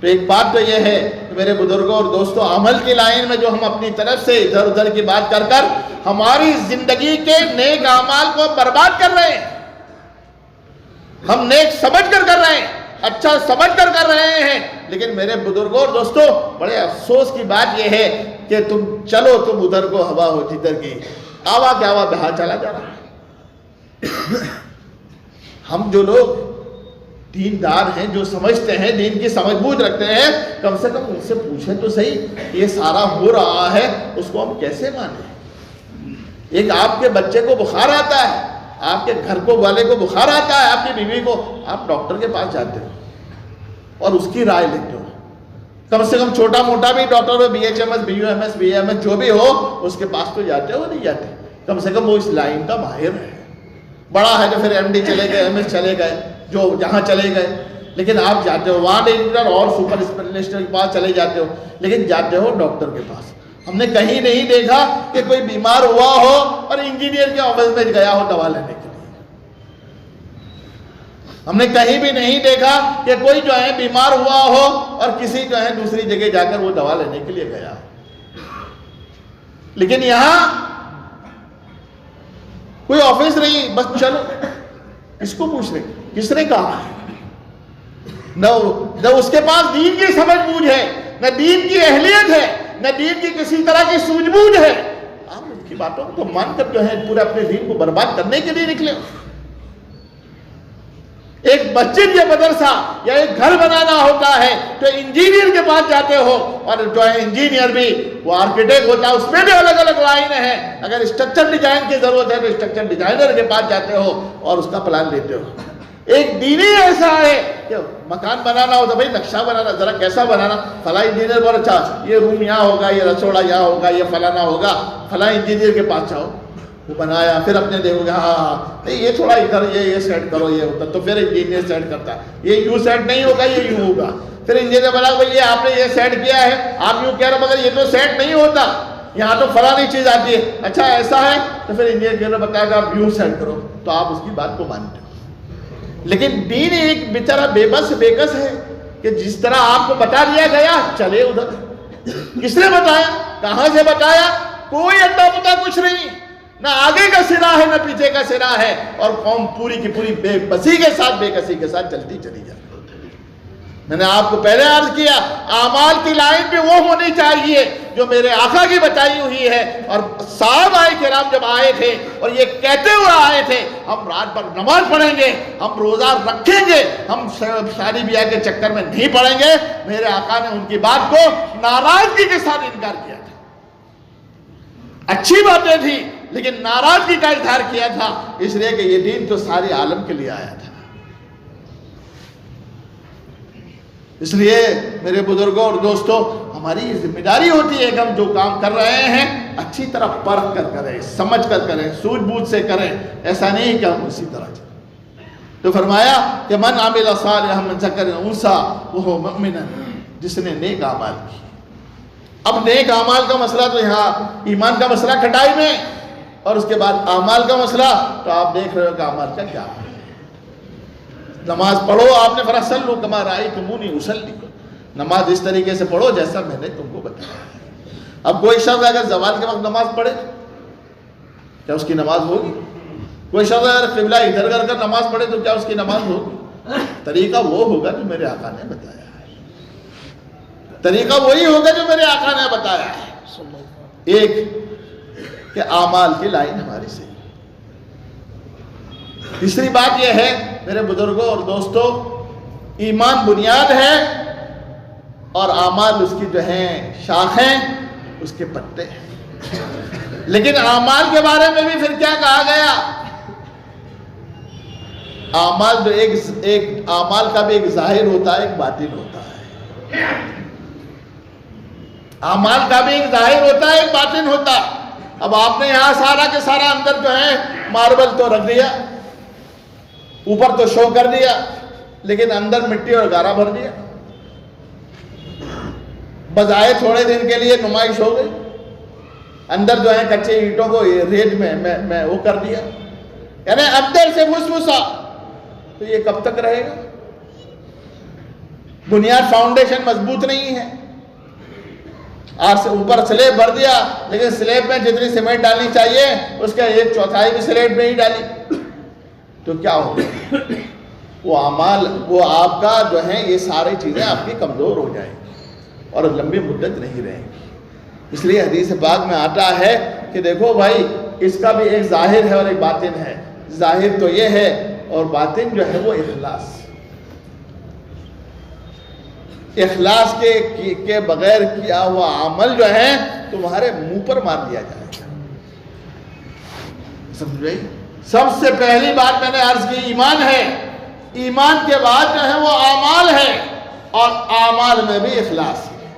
تو ایک بات تو یہ ہے کہ میرے بزرگوں اور دوستوں، عمل کی لائن میں جو ہم اپنی طرف سے ادھر ادھر کی بات کر کر ہماری زندگی کے نیک اعمال کو برباد کر رہے ہیں. ہم نیک سمجھ کر رہے ہیں، اچھا سمجھ کر رہے ہیں، لیکن میرے بزرگوں اور دوستوں، بڑے افسوس کی بات یہ ہے کہ تم ادھر کو ہوا ہو جدھر کی آوا کیا ہوا بہا چلا جا رہا ہے. ہم جو لوگ دیندار ہیں، جو سمجھتے ہیں، دین کی سمجھ بوجھ رکھتے ہیں، کم سے کم ان سے پوچھیں تو صحیح یہ سارا ہو رہا ہے اس کو ہم کیسے مانیں. ایک آپ کے بچے کو بخار آتا ہے، آپ کے گھر کو والے کو بخار آتا ہے، آپ کی بیوی کو، آپ ڈاکٹر کے پاس جاتے ہو اور اس کی رائے لیتے ہو. کم سے کم چھوٹا موٹا بھی ڈاکٹر ہو، BHMS BUMS BAMS جو بھی ہو، اس کے پاس تو جاتے ہو نہیں جاتے. کم سے کم وہ اس لائن کا ماہر ہے. بڑا ہے تو پھر MD چلے گئے، MS چلے گئے، جو جہاں چلے گئے، لیکن آپ جاتے ہو وہاں ڈاکٹر اور سپر اسپیشلسٹ کے پاس چلے جاتے ہو، لیکن جاتے ہو ڈاکٹر کے پاس. ہم نے کہیں نہیں دیکھا کہ کوئی بیمار ہوا ہو اور انجینئر کے آفس میں گیا ہو دوا لینے کے لیے. ہم نے کہیں بھی نہیں دیکھا کہ کوئی جو ہے بیمار ہوا ہو اور کسی جو ہے دوسری جگہ جا کر وہ دوا لینے کے لیے گیا. لیکن یہاں کوئی آفس نہیں، بس چلو اس کو پوچھ رہے کس نے کہا ہے. نہ اس کے پاس دین کی سمجھ بوجھ ہے، نہ دین کی اہلیت ہے، نہ دین کی کسی طرح کی سوجھ بوجھ ہے. آپ ان کی باتوں کو مان کر جو ہے پورے اپنے دین کو برباد کرنے کے لیے نکلے. ایک مسجد یا مدرسہ یا ایک گھر بنانا ہوتا ہے تو انجینئر کے پاس جاتے ہو، اور جو ہے انجینئر بھی وہ آرکیٹیکٹ ہوتا ہے، اس میں بھی الگ الگ لائن ہیں. اگر اسٹرکچر ڈیزائن کی ضرورت ہے تو اسٹرکچر ڈیزائنر کے پاس جاتے ہو اور اس کا پلان لیتے ہو. ایک دینی ایسا ہے کہ مکان بنانا ہو تو بھائی نقشہ بنانا، ذرا کیسا بنانا، فلاں انجینئر بہت اچھا، یہ روم یہاں ہوگا، یہ رسوڑا یہاں ہوگا، یہ فلانا ہوگا، فلاں انجینئر کے پاس جاؤ، وہ بنایا، پھر اپنے دیکھو گے ہاں نہیں یہ تھوڑا ادھر یہ سیٹ کرو، یہ ہوتا، تو پھر انجینئر سیٹ کرتا ہے، یہ یوں سیٹ نہیں ہوگا، یہ یوں ہوگا، پھر انجینئر بنا بھائی یہ آپ نے یہ سیٹ کیا ہے، آپ یوں کہہ رہے مگر یہ تو سیٹ نہیں ہوتا، یہاں تو فلانی چیز آتی ہے، اچھا ایسا ہے، تو پھر انجینئر بتایا گا آپ یوں سیٹ کرو، تو آپ اس کی بات کو مانتے ہو۔ لیکن دین ایک بیچارہ بے بس بے کس ہے کہ جس طرح آپ کو بتا دیا گیا چلے ادھر۔ کس نے بتایا، کہاں سے بتایا، کوئی اڈا پتا کچھ نہیں، نہ آگے کا سرا ہے نہ پیچھے کا سرا ہے، اور قوم پوری کی پوری بے بسی کے ساتھ، بے کسی کے ساتھ چلتی چلی جاتی۔ میں نے آپ کو پہلے عرض کیا اعمال کی لائن بھی وہ ہونی چاہیے جو میرے آقا کی بتائی ہوئی ہے، اور صحابہ کرام جب آئے تھے اور یہ کہتے ہوئے آئے تھے ہم رات بھر نماز پڑھیں گے، ہم روزہ رکھیں گے، ہم شادی بیاہ کے چکر میں نہیں پڑیں گے، میرے آقا نے ان کی بات کو ناراضگی کے ساتھ انکار کیا تھا۔ اچھی باتیں تھی لیکن ناراضگی کا اظہار کیا تھا، اس لیے کہ یہ دین تو سارے عالم کے لیے آیا تھا۔ اس لیے میرے بزرگوں اور دوستوں، ہماری یہ ذمہ داری ہوتی ہے کہ ہم جو کام کر رہے ہیں اچھی طرح پرکھ کر کریں، سمجھ کر کریں، سوجھ بوجھ سے کریں، ایسا نہیں کہ ہم اسی طرح چلیں۔ تو فرمایا کہ من عمل صالحا من ذکر او انثی وہو مؤمن، جس نے نیک اعمال کی۔ اب نیک اعمال کا مسئلہ تو یہاں ایمان کا مسئلہ کٹائی میں، اور اس کے بعد اعمال کا مسئلہ، تو آپ دیکھ رہے ہو کہ اعمال کا کیا ہے۔ نماز پڑھو، آپ نے فرمایا صلوا کما رأیتمونی اصلی، نماز اس طریقے سے پڑھو جیسا میں نے تم کو بتایا۔ اب کوئی شخص اگر زوال کے وقت نماز پڑھے کیا اس کی نماز ہوگی؟ کوئی شخص اگر قبلہ ادھر کر نماز پڑھے تو کیا اس کی نماز ہوگی؟ طریقہ وہ ہوگا جو میرے آقا نے بتایا ہے، طریقہ وہی ہوگا جو میرے آقا نے بتایا ہے۔ ایک کہ اعمال کی لائن ہماری سے۔ تیسری بات یہ ہے میرے بزرگوں اور دوستوں، ایمان بنیاد ہے اور اعمال اس کی جو ہیں شاخیں، اس کے پتے ہیں۔ لیکن اعمال کے بارے میں بھی پھر کیا کہا گیا؟ اعمال جو ایک اعمال کا بھی ایک ظاہر ہوتا ہے، ایک باطن ہوتا ہے۔ اعمال کا بھی ایک ظاہر ہوتا ہے، ایک باطن ہوتا ہے۔ اب آپ نے یہاں سارا کے سارا اندر جو ہے ماربل تو رکھ دیا، اوپر تو شو کر دیا، لیکن اندر مٹی اور گارا بھر دیا، بجائے تھوڑے دن کے لیے نمائش ہو گئی، اندر جو ہے کچے اینٹوں کو ریت میں وہ کر دیا، یعنی اندر سے بھسبھسا، تو یہ کب تک رہے گا؟ بنیاد فاؤنڈیشن مضبوط نہیں ہے۔ آج سے اوپر سلیب بھر دیا، لیکن سلیب میں جتنی سیمنٹ ڈالنی چاہیے اس کا 1/4 بھی سلیب میں ہی ڈالی، تو کیا ہوگا؟ وہ اعمال، وہ آپ کا جو ہے یہ ساری چیزیں آپ کی کمزور ہو جائیں گی اور لمبی مدت نہیں رہیں گی۔ اس لیے حدیث پاک میں آتا ہے کہ دیکھو بھائی، اس کا بھی ایک ظاہر ہے اور ایک باطن ہے۔ ظاہر تو یہ ہے، اور باطن جو ہے وہ اخلاص۔ اخلاص کے بغیر کیا ہوا عمل جو ہے تمہارے منہ پر مار دیا جائے گا۔ سمجھ گئی؟ سب سے پہلی بات میں نے عرض کی ایمان ہے، ایمان کے بعد جو ہے وہ اعمال ہے، اور اعمال میں بھی اخلاص ہے۔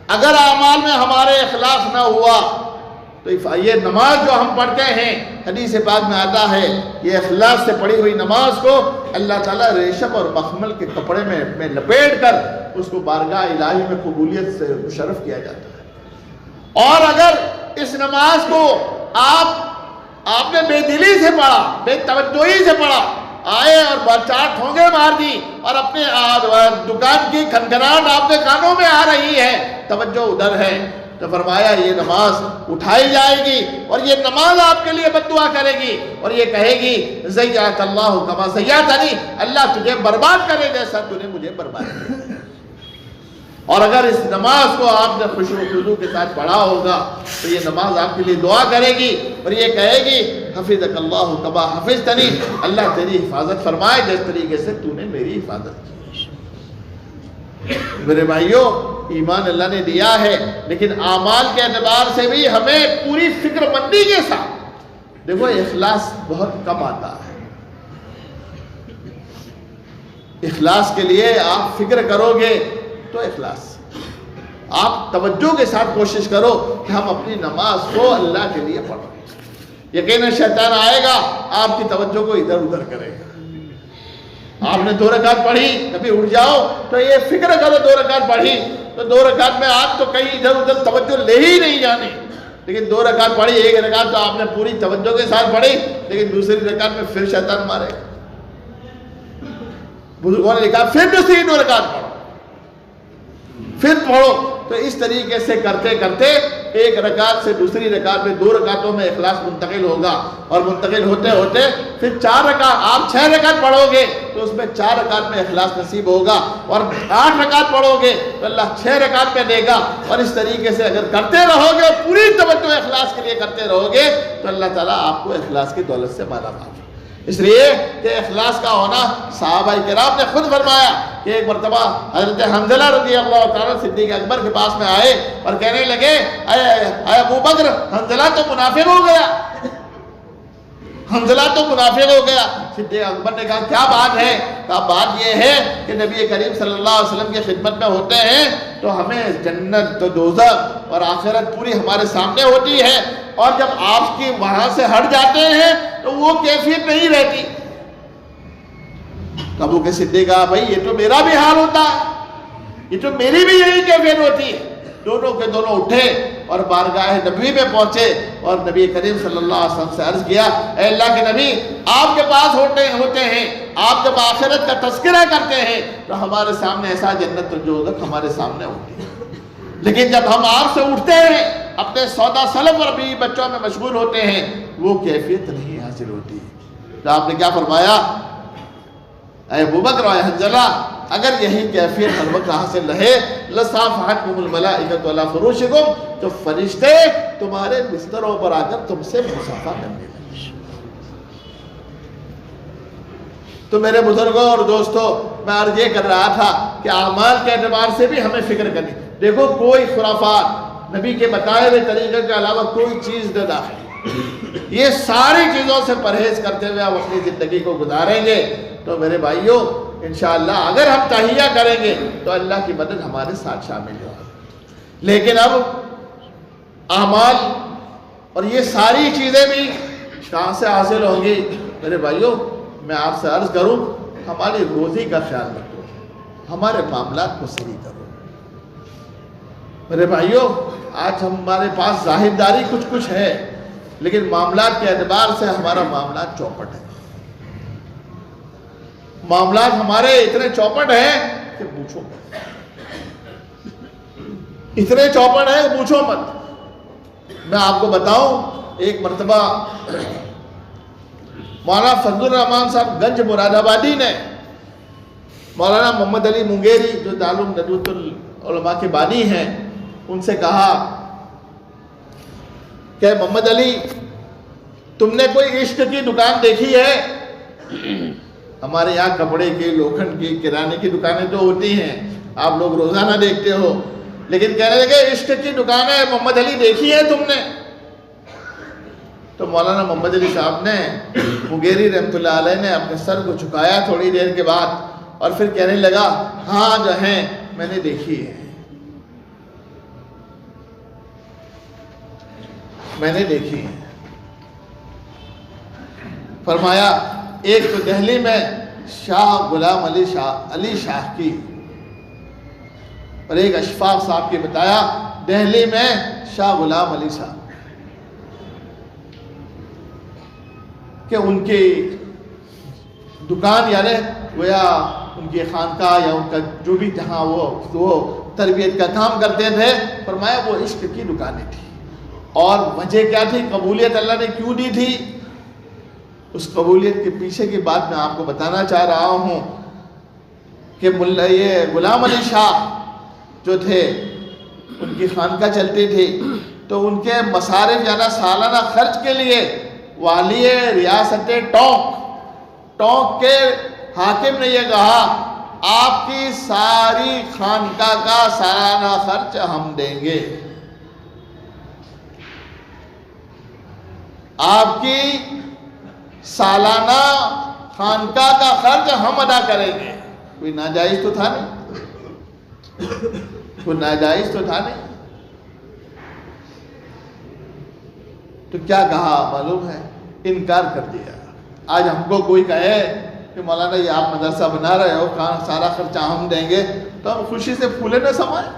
اگر اعمال میں ہمارے اخلاص نہ ہوا تو یہ نماز جو ہم پڑھتے ہیں، حدیث پاک میں آتا ہے، یہ اخلاص سے پڑھی ہوئی نماز کو اللہ تعالیٰ ریشم اور مخمل کے کپڑے میں لپیٹ کر اس کو بارگاہ الہی میں قبولیت سے مشرف کیا جاتا ہے۔ اور اگر اس نماز کو آپ نے بے دلی سے پڑھا، بے توجہی سے پڑھا، آئے اور 4 ٹھونگے مار دی، اور اپنے دکان کی کھنکھناہٹ آپ کے کانوں میں آ رہی ہے، توجہ ادھر ہے، تو فرمایا یہ نماز اٹھائی جائے گی، اور یہ نماز آپ کے لیے بد دعا کرے گی، اور یہ کہے گی زیّات اللہ کما زیّتنی، اللہ تجھے برباد کرے جیسا تو نے مجھے برباد کیا۔ اور اگر اس نماز کو آپ نے خشوع و خضوع کے ساتھ پڑھا ہوگا تو یہ نماز آپ کے لیے دعا کرے گی، اور یہ کہے گی حفظک اللہ کما حفظتنی، اللہ تیری حفاظت فرمائے جس طریقے سے تو نے میری حفاظت کی۔ میرے بھائیوں، ایمان اللہ نے دیا ہے، لیکن اعمال کے اعتبار سے بھی ہمیں پوری فکر مندی کے ساتھ، دیکھو اخلاص بہت کم آتا ہے۔ اخلاص کے لیے آپ فکر کرو گے تو اخلاص، آپ توجہ کے ساتھ کوشش کرو کہ ہم اپنی نماز کو اللہ کے لیے پڑھیں۔ یقیناً شیطان آئے گا، آپ کی توجہ کو ادھر ادھر کرے گا۔ آپ نے 2 رکعت پڑھی، کبھی اٹھ جاؤ تو یہ فکر کرو 2 رکعت پڑھی تو 2 رکعت میں آپ تو کہیں ادھر ادھر توجہ لے ہی نہیں جانی، لیکن 2 رکعت پڑھی، 1 رکعت تو آپ نے پوری توجہ کے ساتھ پڑھی، لیکن دوسری رکعت میں پھر شیطان مارے گا۔ بزرگوں نے لکھا پھر دوسری 2 رکعت پڑھو، پھر پڑھو۔ تو اس طریقے سے کرتے کرتے 1 رکعت سے دوسری رکعت میں 2 رکعتوں میں اخلاص منتقل ہوگا، اور منتقل ہوتے ہوتے پھر 4 رکعت، آپ 6 رکعت پڑھو گے تو اس میں 4 رکعت میں اخلاص نصیب ہوگا، اور 8 رکعت پڑھو گے تو اللہ 6 رکعت میں دے گا۔ اور اس طریقے سے اگر کرتے رہو گے، پوری توجہ اخلاص کے لیے کرتے رہو گے تو اللہ تعالیٰ آپ کو اخلاص کی دولت سے مالا مال۔ اس لیے کہ اخلاص کا ہونا، صحابہ کرام نے خود فرمایا کہ ایک مرتبہ حضرت حنظلہ رضی اللہ تعالیٰ صدیق اکبر کے پاس میں آئے اور کہنے لگے اے ابو بکر، حنظلہ تو منافق ہو گیا، حنظلہ تو منافق ہو گیا۔ صدیق اکبر نے کہا کیا بات ہے؟ کہا بات یہ ہے کہ نبی کریم صلی اللہ علیہ وسلم کی خدمت میں ہوتے ہیں تو ہمیں جنت تو دوزخ اور آخرت پوری ہمارے سامنے ہوتی ہے، اور جب آپ کی وہاں سے ہٹ جاتے ہیں تو وہ کیفیت نہیں رہتی۔ ابو کے صدیق کہا بھائی یہ تو میرا بھی حال ہوتا ہے، یہ تو میری بھی یہی کیفیت ہوتی ہے۔ دونوں کے دونوں اٹھے اور بارگاہ نبی میں پہنچے اور نبی کریم صلی اللہ علیہ وسلم سے عرض کیا اے اللہ کے نبی، آپ کے پاس ہوتے ہیں، آپ جب آخرت کا تذکرہ کرتے ہیں تو ہمارے سامنے ایسا جنت و دوزخ ہمارے سامنے ہوتی ہے، لیکن جب ہم آپ سے اٹھتے ہیں، اپنے سودا سلب اور بیوی بچوں میں مشغول ہوتے ہیں، وہ کیفیت نہیں حاصل ہوتی۔ تو آپ نے کیا فرمایا؟ اے ابو بکر و حنظلہ، اگر یہی کیفیت ہر وقت حاصل رہے لصافحتکم الملائکۃ علی فروشکم، تو فرشتے تمہارے بستروں پر آ کر تم سے مصافحہ کرنے لگے۔ تو میرے بزرگوں اور دوستوں، میں عرض یہ کر رہا تھا کہ اعمال کے اعتبار سے بھی ہمیں فکر کرنی۔ دیکھو کوئی خرافات، نبی کے بتائے ہوئے طریقے کے علاوہ کوئی چیز نہ داخل، یہ ساری چیزوں سے پرہیز کرتے ہوئے آپ اپنی زندگی کو گزاریں گے تو میرے بھائیوں انشاءاللہ اگر ہم تہیہ کریں گے تو اللہ کی مدد ہمارے ساتھ شامل ہوگی۔ لیکن اب اعمال اور یہ ساری چیزیں بھی کہاں سے حاصل ہوں گی؟ میرے بھائیوں میں آپ سے عرض کروں، ہماری روزی کا خیال رکھو، ہمارے معاملات کو صحیح کرو۔ میرے بھائیوں آج ہمارے پاس ظاہرداری کچھ ہے، لیکن معاملات کے اعتبار سے ہمارا معاملات چوپٹ ہے۔ معاملات ہمارے اتنے چوپٹ ہیں کہ پوچھو مت، اتنے چوپٹ ہیں پوچھو مت۔ میں آپ کو بتاؤں، ایک مرتبہ مولانا فضل الرحمان صاحب گنج مراد آبادی نے مولانا محمد علی منگیری جو دارالعلوم ندوۃ العلماء کے بانی ہیں ان سے کہا کہ محمد علی تم نے کوئی عشق کی دکان دیکھی ہے؟ ہمارے یہاں کپڑے کی، لوکھنڈ کی، کرانے کی دکانیں تو ہوتی ہیں، آپ لوگ روزانہ دیکھتے ہو، لیکن کہنے لگے عشق کی دکانیں محمد علی دیکھی ہے تم نے؟ تو مولانا محمد علی صاحب نے منگیری رحمۃ اللہ علیہ نے اپنے سر کو جھکایا تھوڑی دیر کے بعد اور پھر کہنے لگا ہاں جو ہیں میں نے دیکھی ہے، میں نے دیکھی ہے۔ فرمایا ایک تو دہلی میں شاہ غلام علی شاہ کی اور ایک اشفاق صاحب کی بتایا دہلی میں شاہ غلام علی صاحب کہ ان کی دکان یعنی گویا ان کی خانقاہ یا ان کا جو بھی جہاں وہ تربیت کا کام کرتے تھے، فرمایا وہ عشق کی دکانیں تھی۔ اور وجہ کیا تھی؟ قبولیت اللہ نے کیوں دی تھی؟ اس قبولیت کے پیچھے کی بات میں آپ کو بتانا چاہ رہا ہوں کہ یہ غلام علی شاہ جو تھے ان کی خانقاہ چلتی تھی، تو ان کے مصارف یعنی سالانہ خرچ کے لیے والی ریاست ٹونک کے حاکم نے یہ کہا آپ کی ساری خانقاہ کا سالانہ خرچ ہم دیں گے، آپ کی سالانہ خانقاہ کا خرچ ہم ادا کریں گے۔ کوئی ناجائز تو تھا نہیں، کوئی ناجائز تو تھا نہیں. تو کیا کہا معلوم ہے؟ انکار کر دیا. آج ہم کو کوئی کہے کہ مولانا یہ آپ مدرسہ بنا رہے ہو، کہاں سارا خرچہ ہم دیں گے، تو ہم خوشی سے پھولے نہ سمائیں.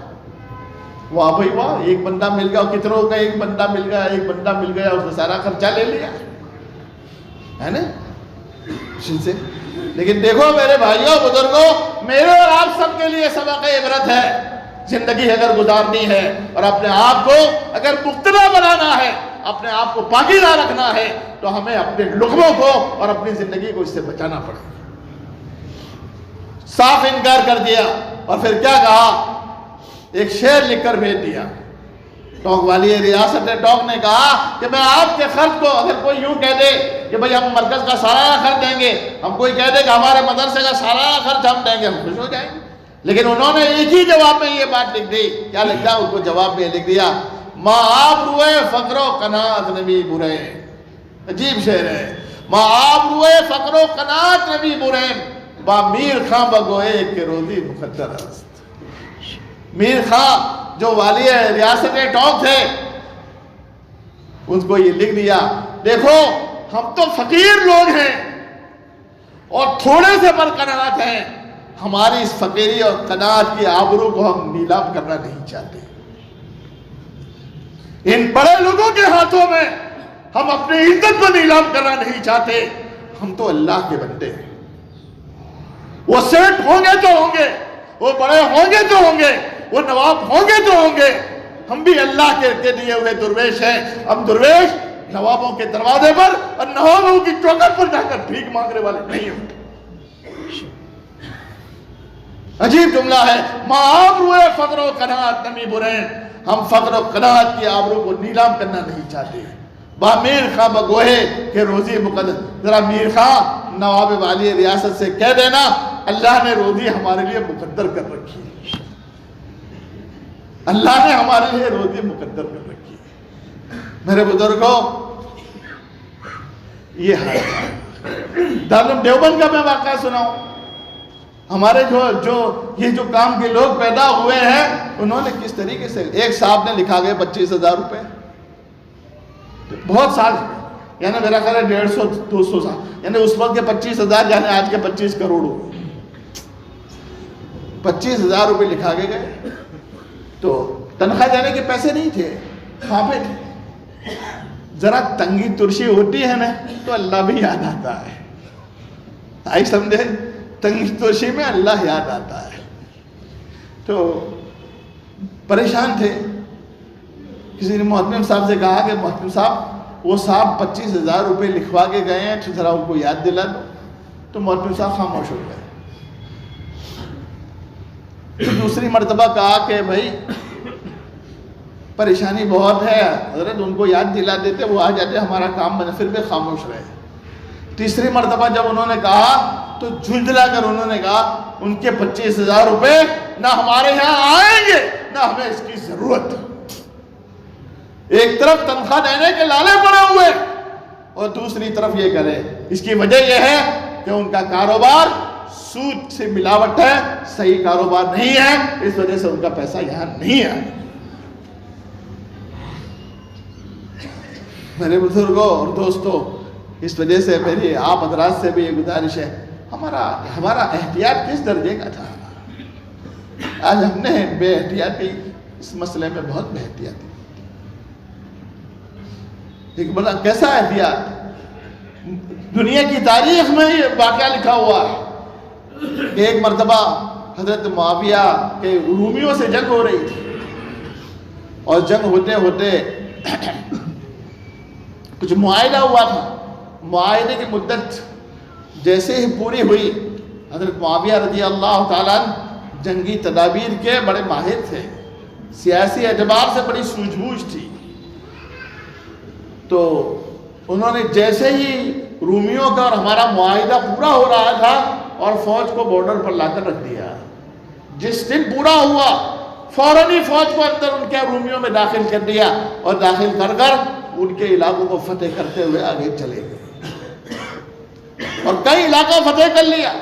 واہ بھائی واہ، ایک بندہ مل گیا. کتنوں کا ایک بندہ مل گیا، ایک بندہ مل گیا، اس نے سارا خرچہ لے لیا ہے نا خوشی سے. لیکن دیکھو میرے بھائیوں بزرگوں، میرے اور آپ سب کے لیے سبق عبرت ہے. زندگی اگر گزارنی ہے اور اپنے آپ کو اگر مقتدی بنانا ہے، اپنے آپ کو پاکیزہ رکھنا ہے، تو ہمیں اپنے لقموں کو اور اپنی زندگی کو اس سے بچانا پڑے. صاف انکار کر دیا. اور پھر کیا کہا؟ ایک شعر لکھ کر بھیج دیا. ٹوک والی ریاست ٹوک نے کہا کہ میں آپ کے خرچ کو، اگر کوئی یوں کہہ دے کہ بھئی ہم مرکز کا سارا خرچ دیں گے، ہم کوئی کہہ دے کہ ہمارے مدرسے کا سارا خرچ ہم دیں گے، ہم خوش ہو جائیں گے. لیکن انہوں نے ایک ہی جواب میں یہ بات لکھ دی. کیا لکھا؟ ان کو جواب میں لکھ دیا، ماں آپ روئے فقر و قناعت نبی برے. عجیب شعر ہے. ماں آپ روئے فقر و قناعت نبی برے، با میر خاں بگوئے کہ روزی مقدر است. میر خاں جو والی ریاست ٹوک تھے، ان کو یہ لکھ دیا، دیکھو ہم تو فقیر لوگ ہیں اور تھوڑے سے برقرارات ہیں. ہماری اس فقیری اور قناعت کی آبرو کو ہم نیلام کرنا نہیں چاہتے. ان بڑے لوگوں کے ہاتھوں میں ہم اپنی عزت کو نیلام کرنا نہیں چاہتے. ہم تو اللہ کے بندے ہیں. وہ سیٹ ہوں گے تو ہوں گے، وہ بڑے ہوں گے تو ہوں گے، وہ نواب ہوں گے تو ہوں گے. ہم بھی اللہ کے دیے ہوئے درویش ہیں. ہم درویش نوابوں کے دروازے پر اور نوابوں کی چوکھٹ پر جا کر بھیک مانگنے والے نہیں ہوں. عجیب جملہ ہے. ماں آپ روئے فقر و قناعت نمی برے، ہم فقر و قناعت کی آبرو کو نیلام کرنا نہیں چاہتے. با میر خاں بگوہے کہ روزی مقدر. ذرا میر خاں نواب والی ریاست سے کہہ دینا اللہ نے روزی ہمارے لیے مقدر کر رکھی ہے. اللہ نے ہمارے لیے روزی مقدر کر رکھی ہے. میرے بزرگوں، یہ ہے دارالعلوم دیوبند کا میں واقعہ سناؤں. ہمارے جو کام کے لوگ پیدا ہوئے ہیں، انہوں نے کس طریقے سے، ایک صاحب نے لکھا گیا 25,000 روپے، بہت سال، یعنی میرا خیال ہے 150-200 سال، یعنی اس وقت کے 25,000 یعنی آج کے 25 کروڑ ہو. 25,000 روپے لکھا کے گئے. تو تنخواہ دینے کے پیسے نہیں تھے، کھاپے تھے. ذرا تنگی ترشی ہوتی ہے نا تو اللہ بھی یاد آتا ہے. آئی سمجھے؟ تنگی ترشی میں اللہ یاد آتا ہے. تو پریشان تھے. کسی نے محتمم صاحب سے کہا کہ محتمم صاحب وہ صاحب 25,000 روپے لکھوا کے گئے ہیں، تو ذرا ان کو یاد دلا دو. تو محتمم صاحب خاموش ہو گئے. تو دوسری مرتبہ کہا کہ بھائی پریشانی بہت ہے حضرت، ان کو یاد دلا دیتے، وہ آ جاتے، ہمارا کام بنے. پھر بھی خاموش رہے. تیسری مرتبہ جب انہوں نے کہا تو جھنجھلا کر انہوں نے کہا ان کے 25,000 روپے نہ ہمارے یہاں آئیں گے نہ ہمیں اس کی ضرورت. ایک طرف تنخواہ دینے کے لالے پڑے ہوئے اور دوسری طرف یہ کرے. اس کی وجہ یہ ہے کہ ان کا کاروبار سود سے ملاوٹ ہے، صحیح کاروبار نہیں ہے، اس وجہ سے ان کا پیسہ یہاں نہیں ہے. میرے بزرگوں اور دوستوں، اس وجہ سے میری آپ حضرات سے بھی یہ گزارش ہے، ہمارا احتیاط کس درجے کا تھا. آج ہم نے بے احتیاطی اس مسئلے میں بہت بے احتیاطی. ایک بڑا کیسا احتیاط، دنیا کی تاریخ میں یہ واقعہ لکھا ہوا ہے. ایک مرتبہ حضرت معاویہ کے رومیوں سے جنگ ہو رہی تھی اور جنگ ہوتے ہوتے کچھ معاہدہ ہوا تھا. معاہدے کی مدت جیسے ہی پوری ہوئی، حضرت معاویہ رضی اللہ تعالیٰ جنگی تدابیر کے بڑے ماہر تھے، سیاسی اعتبار سے بڑی سوجھ بوجھ تھی. تو انہوں نے جیسے ہی رومیوں کا اور ہمارا معاہدہ پورا ہو رہا تھا اور فوج کو بارڈر پر لا کر رکھ دیا. جس دن پورا ہوا فوراً ہی فوج کو اندر ان کے رومیوں میں داخل کر دیا اور داخل کر کر ان کے علاقوں کو فتح کرتے ہوئے آگے چلے گئے اور کئی علاقہ فتح کر لیا.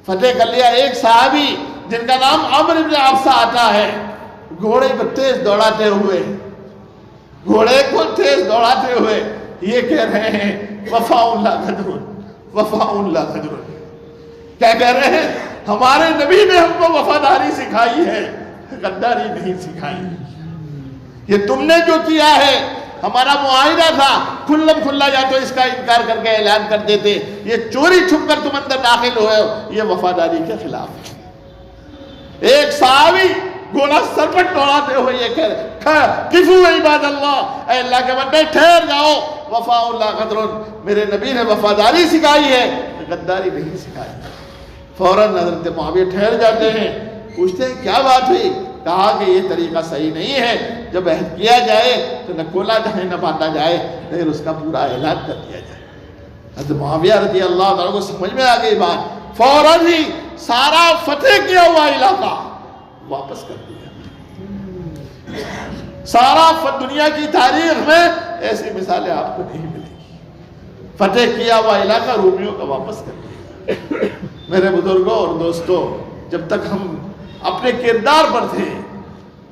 فتح کر لیا. ایک صحابی جن کا نام عمرو بن عبسہ آتا ہے, گھوڑے کو تیز دوڑاتے ہوئے یہ کہہ رہے ہیں وفاء لا غدر, وفاء لا غدر. کیا کہہ رہے ہیں؟ ہمارے نبی نے ہم کو وفاداری سکھائی ہے, غداری نہیں سکھائی. یہ تم نے جو کیا ہے, ہمارا معاہدہ تھا کھلم کھلا, یا تو اس کا انکار کر کے اعلان کر دیتے, یہ چوری چھپ کر تم اندر داخل ہوئے ہو, یہ وفاداری کے خلاف ہے. ایک صحابی گھوڑا سر پر دوڑاتے ہوئے یہ کہہ رہے کفو عباد اللہ, اے اللہ کے بندے ٹھہر جاؤ, وفاء لا غدر, میرے نبی نے وفاداری سکھائی ہے, غداری نہیں سکھائی. فوراً حضرت معاویہ ٹھہر جاتے ہیں, پوچھتے ہیں کیا بات ہوئی؟ کہا کہ یہ طریقہ صحیح نہیں ہے, جب عہد کیا جائے تو نہ کھولا جائے نہ باندھا جائے, لیکن اس کا پورا اعلان کر دیا جائے. حضرت معاویہ رضی اللہ عنہ کو سمجھ میں آ گئی بات, فوراً ہی سارا فتح کیا ہوا علاقہ واپس کر دیا. سارا دنیا کی تاریخ میں ایسی مثالیں آپ کو نہیں ملیں گی. فتح کیا ہوا علاقہ رومیوں کا واپس کر دیا. میرے بزرگوں اور دوستوں, جب تک ہم اپنے کردار پر تھے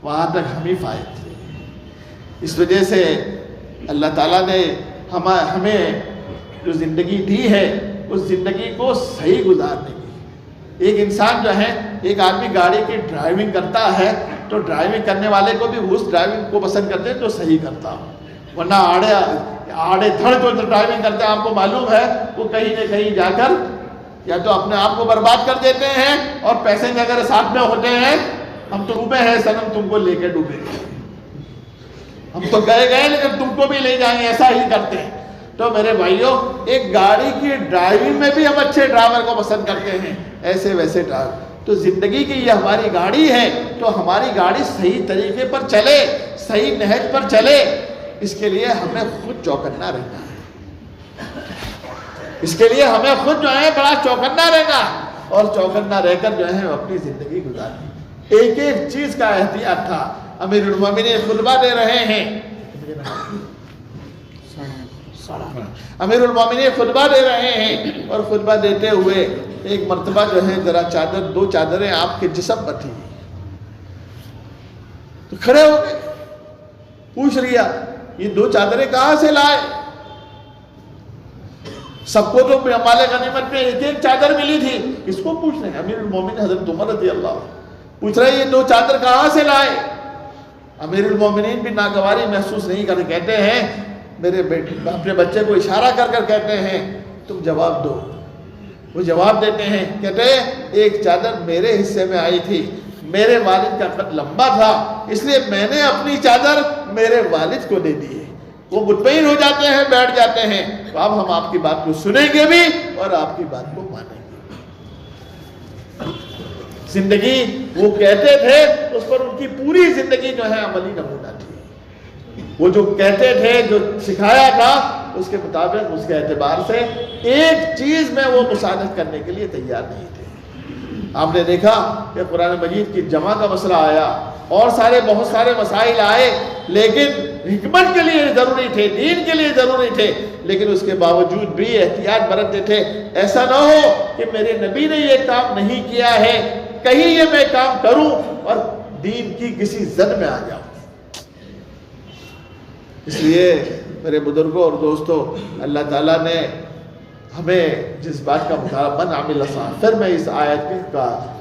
وہاں تک ہم ہی فائد تھے. اس وجہ سے اللہ تعالیٰ نے ہمیں جو زندگی دی ہے اس زندگی کو صحیح گزارنے کی. ایک انسان جو ہے, ایک آدمی گاڑی کی ڈرائیونگ کرتا ہے تو ڈرائیونگ کرنے والے کو بھی اس ڈرائیونگ کو پسند کرتے ہیں جو صحیح کرتا ہو, ورنہ آڑے دھڑ جو ڈرائیونگ کرتے ہیں آپ کو معلوم ہے وہ کہیں نہ کہیں جا کر یا تو اپنے آپ کو برباد کر دیتے ہیں, اور پیسنجر اگر ساتھ میں ہوتے ہیں, ہم تو ڈوبے ہیں سنم تم کو لے کے ڈوبے گے, ہم تو گئے لیکن تم کو بھی لے جائیں گے, ایسا ہی کرتے ہیں. تو میرے بھائیوں, ایک گاڑی کی ڈرائیونگ میں بھی ہم اچھے ڈرائیور کو پسند کرتے ہیں, ایسے ویسے ڈرائیور. تو زندگی کی یہ ہماری گاڑی ہے, تو ہماری گاڑی صحیح طریقے پر چلے, صحیح نہج پر چلے, اس کے لیے ہمیں خود چوکنا رہنا ہے. اس کے لیے ہمیں خود جو ہے بڑا چوکنا رہنا, اور چوکنا رہ کر جو ہے اپنی زندگی گزارنی. ایک ایک چیز کا احتیاط تھا. امیر المومنین خطبہ دے رہے ہیں, امیر المومنین خطبہ دے رہے ہیں, اور خطبہ دیتے ہوئے ایک مرتبہ جو ہے ذرا دو چادریں آپ کے جسم پر تھی, تو کھڑے ہو گئے, پوچھ لیا یہ دو چادریں کہاں سے لائے؟ سب کو تو مال غنیمت میں ایک ایک چادر ملی تھی, اس کو پوچھ رہے ہیں. امیر المومنین حضرت عمر رضی اللہ عنہ پوچھ رہے ہیں یہ دو چادر کہاں سے لائے؟ امیر المومنین بھی ناگواری محسوس نہیں کرتے, کہتے ہیں میرے بیٹے اپنے بچے کو اشارہ کر کر کہتے ہیں تم جواب دو. وہ جواب دیتے ہیں, کہتے ہیں ایک چادر میرے حصے میں آئی تھی, میرے والد کا قد لمبا تھا, اس لیے میں نے اپنی چادر میرے والد کو دے دی ہے. وہ مطمئن ہو جاتے ہیں, بیٹھ جاتے ہیں. تو اب ہم آپ کی بات کو سنیں گے بھی اور آپ کی بات کو مانیں گے. زندگی وہ کہتے تھے اس پر ان کی پوری زندگی جو ہے عملی نمونہ تھی. وہ جو کہتے تھے, جو سکھایا تھا, اس کے مطابق اس کے اعتبار سے ایک چیز میں وہ مساعدت کرنے کے لیے تیار نہیں تھے. آپ نے دیکھا کہ قرآن مجید کی جمع کا مسئلہ آیا, اور بہت سارے مسائل آئے, لیکن حکمت کے لیے ضروری تھے, دین کے لیے ضروری تھے, لیکن اس کے باوجود بھی احتیاط برتتے تھے. ایسا نہ ہو کہ میرے نبی نے یہ کام نہیں کیا ہے, کہیں یہ میں کام کروں اور دین کی کسی زد میں آ جاؤں. اس لیے میرے بزرگوں اور دوستوں, اللہ تعالیٰ نے ہمیں جس بات کا مطالبہ من عمل صالحا, پھر میں اس آیت کے کہا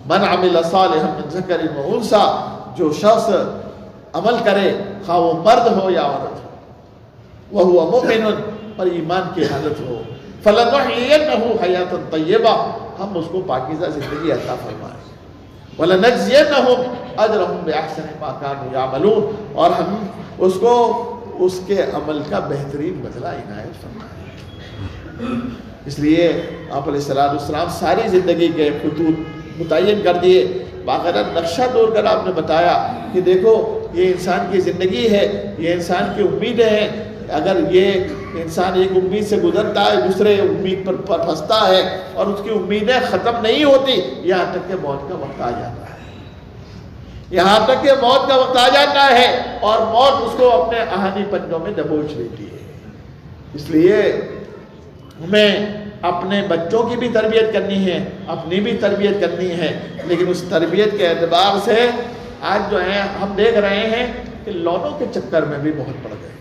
من عمل صالحا من ذکر و انثی, جو شخص عمل کرے خواہ وہ مرد ہو یا عورت ہو, وہو مؤمن, اور ایمان کی حالت ہو, فلنحیینہ حیاۃ طیبہ, ہم اس کو پاکیزہ زندگی عطا فرمائیں, وَلَنَجْزِيَنَّهُمْ أَجْرَهُمْ بِأَحْسَنِ مَا كَانُوا يَعْمَلُونَ, اور ہم اس کو اس کے عمل کا بہترین بدلہ عنایت فرمائیں. اس لیے آپ علیہ السلام ساری زندگی کے خطوط متعین کر دیے, باقاعدہ نقشہ توڑ کر آپ نے بتایا کہ دیکھو یہ انسان کی زندگی ہے, یہ انسان کی امیدیں ہیں. اگر یہ انسان ایک امید سے گزرتا ہے, دوسرے امید پر پھنستا ہے, اور اس کی امیدیں ختم نہیں ہوتی یہاں تک کہ موت کا وقت آ جاتا ہے, یہاں تک کہ موت کا وقت آ جاتا ہے, اور موت اس کو اپنے آہنی پنجوں میں دبوچ لیتی ہے. اس لیے ہمیں اپنے بچوں کی بھی تربیت کرنی ہے، اپنی بھی تربیت کرنی ہے، لیکن اس تربیت کے اعتبار سے آج جو ہے ہم دیکھ رہے ہیں کہ لونوں کے چکر میں بھی بہت پڑ گئے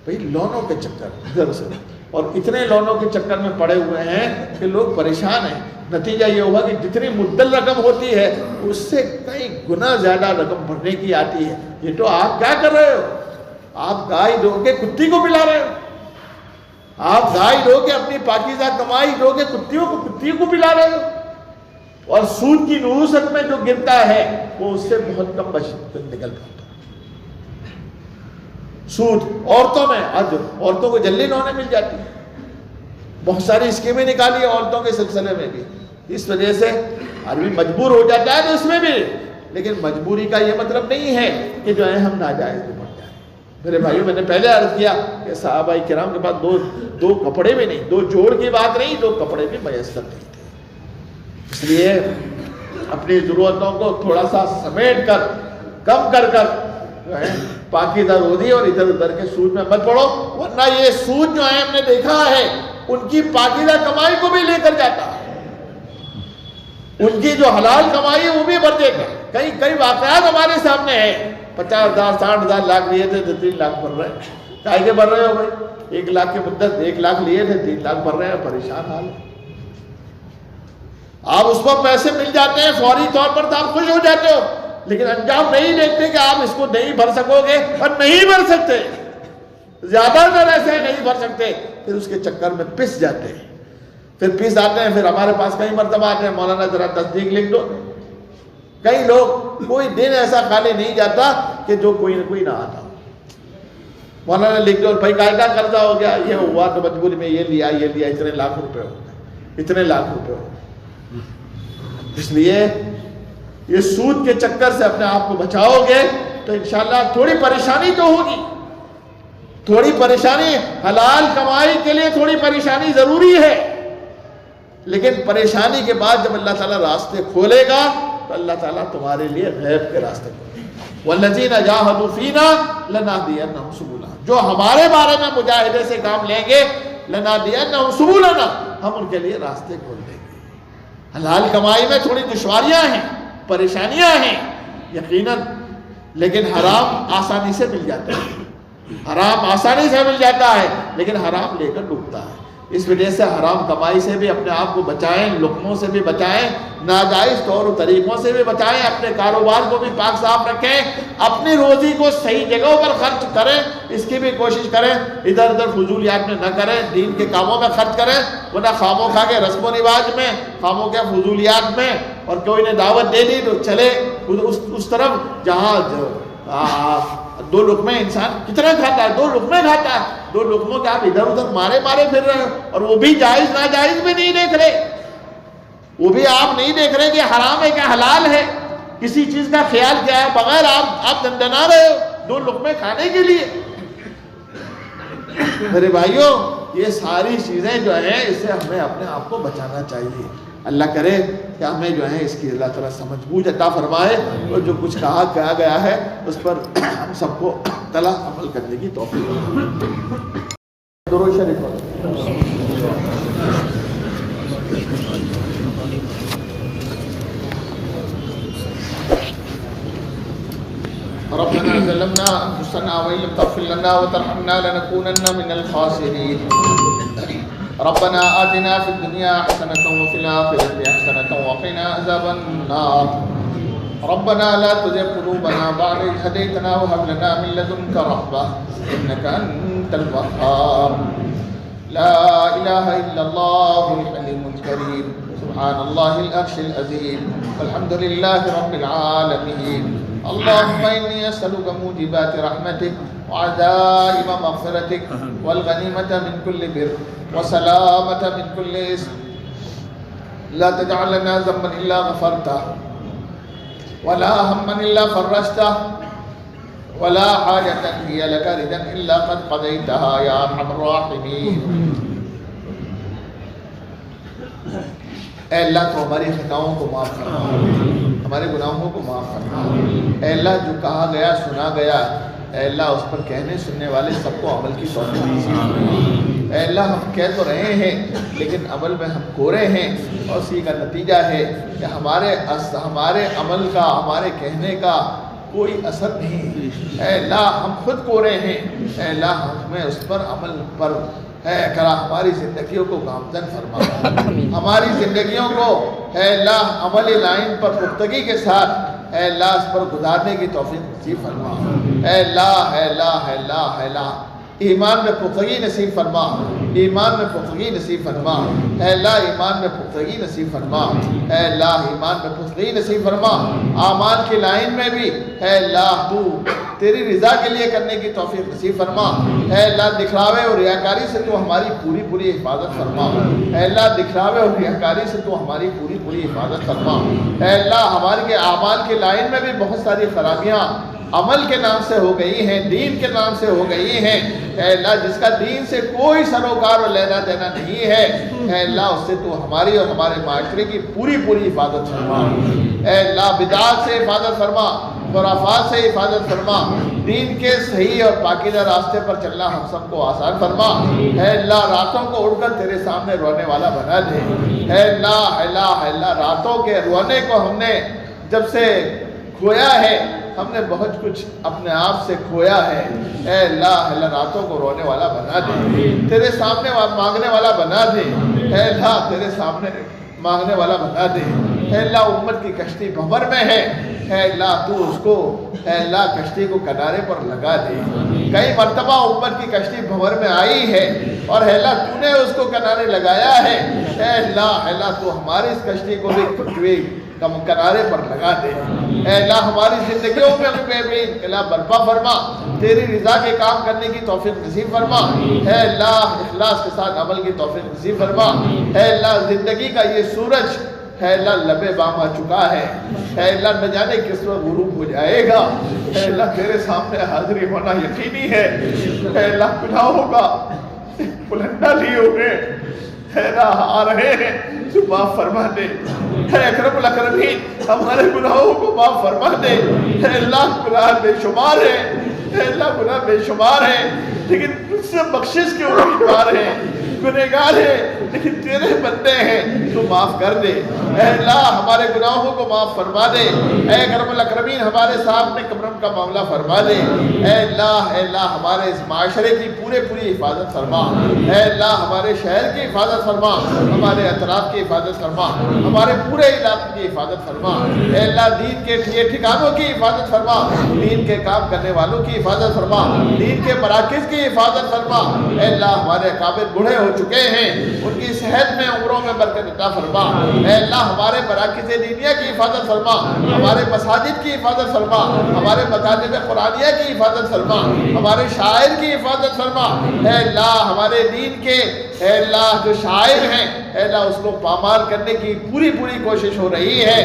بھئی، لونوں کے چکر ادھر سے، اور اتنے لونوں کے چکر میں پڑے ہوئے ہیں کہ لوگ پریشان ہیں۔ نتیجہ یہ ہوا کہ جتنی مدل رقم ہوتی ہے اس سے کئی گنا زیادہ رقم بھرنے کی آتی ہے۔ یہ تو آپ کیا کر رہے ہو؟ آپ گائے دو کے کتی کو پلا رہے ہو، آپ گائے دو کے اپنی پاکیزہ کمائی دو کے کتیوں کو پلا رہے ہو، اور سود کی نحوست میں جو گرتا ہے وہ اس سے بہت کم نکل پاتا۔ سود عورتوں میں، آج عورتوں کو جلدی لونے مل جاتی ہے، بہت ساری اسکیمیں نکالی ہیں عورتوں کے سلسلے میں بھی، اس وجہ سے آدمی مجبور ہو جاتا ہے تو اس میں بھی، لیکن مجبوری کا یہ مطلب نہیں ہے کہ جو ہے ہم ناجائز میں پڑ جائیں۔ میرے بھائیوں، میں نے پہلے عرض کیا کہ صحابہ کرام کے پاس دو کپڑے بھی نہیں، 2 جوڑ کی بات نہیں، 2 کپڑے بھی میسر نہیں تھے۔ اس لیے اپنی ضرورتوں کو تھوڑا سا سمیٹ کر، کم کر جو ہے پاکیزہ روزی اور ادھر ادھر کے سود میں مت پڑو، ورنہ یہ سود جو ہے ہم نے دیکھا ہے ان کی پاکیزہ کمائی کو بھی لے کر جاتا ہے، ان کی جو حلال کمائی ہے وہ بھی بڑھ دیتا ہے۔ کئی واقعات ہمارے سامنے ہیں، 50,000 60,000 لاکھ لیے تھے تو 3 لاکھ بھر رہے ہیں۔ کائے کے بھر رہے ہو بھائی؟ 1 لاکھ کی مدت 1 لاکھ لیے تھے، 3 لاکھ بھر رہے ہیں، پریشان حال ہے۔ آپ اس کو پیسے مل جاتے ہیں فوری طور پر تو آپ خوش ہو جاتے ہو، لیکن انجام نہیں دیکھتے کہ آپ اس کو نہیں بھر سکو گے، اور نہیں بھر سکتے، زیادہ تر ایسے نہیں بھر سکتے، پھر اس کے چکر میں پس جاتے ہیں، پس آتے ہیں، پھر ہمارے پاس کئی مرتبہ آتے ہیں، مولانا ذرا تصدیق لکھ دو۔ کئی لوگ، کوئی دن ایسا خالی نہیں جاتا کہ جو کوئی نہ کوئی نہ آتا، مولانا لکھ دو، بھائی کائے کا قرضہ ہو گیا، یہ ہوا تو مجبوری میں یہ لیا، اتنے لاکھ روپے ہو گئے، اتنے لاکھ روپے ہو گئے۔ اس لیے یہ سود کے چکر سے اپنے آپ کو بچاؤ گے تو انشاءاللہ تھوڑی پریشانی تو ہوگی، تھوڑی پریشانی، حلال کمائی کے لیے تھوڑی پریشانی ضروری ہے، لیکن پریشانی کے بعد جب اللہ تعالیٰ راستے کھولے گا تو اللہ تعالیٰ تمہارے لیے غیب کے راستے کھولے گا۔ وَالَّذِينَ جَاهَدُوا فِينَا لَنَهْدِيَنَّهُمْ سُبُلَنَا، جو ہمارے بارے میں مجاہدے سے کام لیں گے، لَنَهْدِيَنَّهُمْ سُبُلَنَا، ہم ان کے لیے راستے کھول دیں گے۔ حلال کمائی میں تھوڑی دشواریاں ہیں، پریشانیاں ہیں یقیناً، لیکن حرام آسانی سے مل جاتا ہے، حرام آسانی سے مل جاتا ہے، لیکن حرام لے کر ڈوبتا ہے۔ اس وجہ سے حرام کمائی سے بھی اپنے آپ کو بچائیں، لقموں سے بھی بچائیں، ناجائز طور و طریقوں سے بھی بچائیں، اپنے کاروبار کو بھی پاک صاف رکھیں، اپنی روزی کو صحیح جگہوں پر خرچ کریں، اس کی بھی کوشش کریں، ادھر ادھر فضولیات میں نہ کریں، دین کے کاموں میں خرچ کریں، ورنہ خاموں کھا کے رسم و رواج میں، خاموں کے فضولیات میں، اور کوئی نے دعوت دے دی تو چلے اس طرف جہاں 2 لقمے انسان کتنا کھاتا ہے، 2 لقمے کھاتا ہے، 2 لقموں کے آپ ادھر ادھر مارے پھر رہے ہو، اور وہ بھی جائز ناجائز میں نہیں دیکھ رہے، وہ بھی آپ نہیں دیکھ رہے کہ حرام ہے کہ حلال ہے، کسی چیز کا خیال کیا ہے، بغیر آپ دندنا رہے ہو 2 لقمے کھانے کے لیے۔ میرے بھائیوں، یہ ساری چیزیں جو ہیں اس سے ہمیں اپنے آپ کو بچانا چاہیے۔ اللہ کرے کہ ہمیں جو ہے اس کی اللہ تعالیٰ سمجھ بوجھ عطا فرمائے، اور جو کچھ کہا گیا ہے اس پر ہم سب کو تعالیٰ عمل کرنے کی توفیق دے۔ درود شریف ربنا ظلمنا انفسنا وان لم تغفر لنا وترحمنا لنكونن من الخاسرين ربنا آتنا في الدنيا حسنة وفي الآخرة حسنة وقنا عذاب النار ربنا لا تزغ قلوبنا بعد إذ هديتنا وهب لنا من لدنك رحمة إنك أنت الوهاب لا إله إلا الله الحليم الكريم سبحان الله العرش العظيم والحمد لله رب العالمين اللهم إني أسألك موجبات رحمتك وعزائم مغفرتك والغنيمة من كل بر وسلامة من كل إثم لا تجعل لنا ذنبا إلا غفرته ولا هما إلا فرجته ولا حاجة هي لك ردا إلا قد قضيتها يا أرحم الراحمين۔ اے اللہ تو ہماری خطاؤں کو معاف فرما، ہمارے گناہوں کو معاف فرما۔ اے اللہ جو کہا گیا سنا گیا، اے اللہ اس پر کہنے سننے والے سب کو عمل کی توفیق نصیب فرما۔ اے اللہ ہم کہہ تو رہے ہیں لیکن عمل میں ہم کورے ہیں، اور اسی کا نتیجہ ہے کہ ہمارے عمل کا، ہمارے کہنے کا کوئی اثر نہیں۔ اے اللہ ہم خود کورے ہیں، اے اللہ ہمیں اس پر عمل پر کرا ہماری زندگیوں کو گامزن فرما، ہماری زندگیوں کو اے اللہ عمل لائن پر پختگی کے ساتھ اے اللہ اس پر گزارنے کی توفیق نصیب فرما۔ اے اللہ اے اللہ اے اللہ اے اللہ ایمان میں پختگی نصیب فرما، ایمان میں پختگی نصیب فرما، اے اللہ ایمان میں پختگی نصیب فرما، اے اللہ ایمان میں پختگی نصیب فرما، اعمال کی لائن میں بھی اے اللہ تو تیری رضا کے لیے کرنے کی توفیق نصیب فرما۔ اے اللہ دکھلاوے اور ریاکاری سے تو ہماری پوری حفاظت فرما، اے اللہ دکھلاوے اور ریاکاری سے تو ہماری پوری حفاظت فرما۔ اے اللہ ہمارے کے اعمال کی لائن میں بھی بہت ساری خرابیاں عمل کے نام سے ہو گئی ہیں، دین کے نام سے ہو گئی ہیں، اے اللہ جس کا دین سے کوئی سروکار اور لینا دینا نہیں ہے، اے اللہ اس سے تو ہماری اور ہمارے معاشرے کی پوری حفاظت فرما۔ اے اللہ بدعات سے حفاظت فرما، خرافات سے حفاظت فرما، دین کے صحیح اور پاکیزہ راستے پر چلنا ہم سب کو آسان فرما۔ اے اللہ راتوں کو اڑ کر تیرے سامنے رونے والا بنا دے۔ اے اللہ اے اللہ اے اللہ راتوں کے رونے کو ہم نے جب سے کھویا ہے، ہم نے بہت کچھ اپنے آپ سے کھویا ہے، اے اللہ راتوں کو رونے والا بنا دے، تیرے سامنے مانگنے والا بنا دے، اے اللہ تیرے سامنے مانگنے والا بنا دے۔ اے اللہ امت کی کشتی بھنور میں ہے، اے اللہ تو اس کو اے اللہ کشتی کو کنارے پر لگا دے۔ کئی مرتبہ امت کی کشتی بھنور میں آئی ہے اور اے اللہ تو نے اس کو کنارے لگایا ہے، اے اللہ تو ہماری اس کشتی کو بھی کنارے پر لگا دے۔ اے اللہ ہماری زندگیوں میں بھی انقلاب برپا فرما، تیری رضا کے کام کرنے کی توفیق نصیب فرما۔ اے اللہ اخلاص کے ساتھ عمل کی توفیق نصیب فرما۔ اے اللہ زندگی کا یہ سورج اے اللہ لبے بام آ چکا ہے، اے اللہ نہ جانے کس وقت غروب ہو جائے گا، اے اللہ تیرے سامنے حاضری ہونا یقینی ہے۔ اے اللہ گناہوں کا بلندہ لیے ہوئے اے اللہ آ رہے ہیں، تو معاف فرما دے۔ اے اکرم الاکرمین ہمارے گناہوں کو معاف فرما دے۔ اے اللہ گناہ بے شمار ہے، اے اللہ گناہ بے شمار ہے، لیکن تجھ سے بخشش کے امیدوار ہیں، گنہگار ہیں لیکن تیرے بندے ہیں، تو معاف کر دے۔ اے اللہ ہمارے گناہوں کو معاف فرما دے۔ اے اکرم الاکرمین ہمارے سامنے کمرم کا معاملہ فرما دے۔ اے اللہ ہمارے اس معاشرے کی پوری حفاظت فرما۔ اے اللہ ہمارے شہر کی حفاظت فرما، ہمارے اطراف کی حفاظت فرما، ہمارے پورے علاقے کی حفاظت فرما۔ اے اللہ دین کے ٹھکانوں کی حفاظت فرما، دین کے کام کرنے والوں کی حفاظت فرما، دین کے مراکز کی حفاظت فرما۔ اے اللہ ہمارے اکابر بوڑھے ہو چکے ہیں، ان کی صحت میں عمروں میں برکت عطا فرما۔ اے اللہ ہمارے مراکز دینیہ کی حفاظت فرما، ہمارے مساجد کی حفاظت فرما، ہمارے مکاتب قرآنیہ کی حفاظت فرما، ہمارے شاعر کی حفاظت فرما۔ اے اللہ ہمارے دین کے اے اللہ جو شاعر ہیں اے اللہ اس کو پامال کرنے کی پوری کوشش ہو رہی ہے۔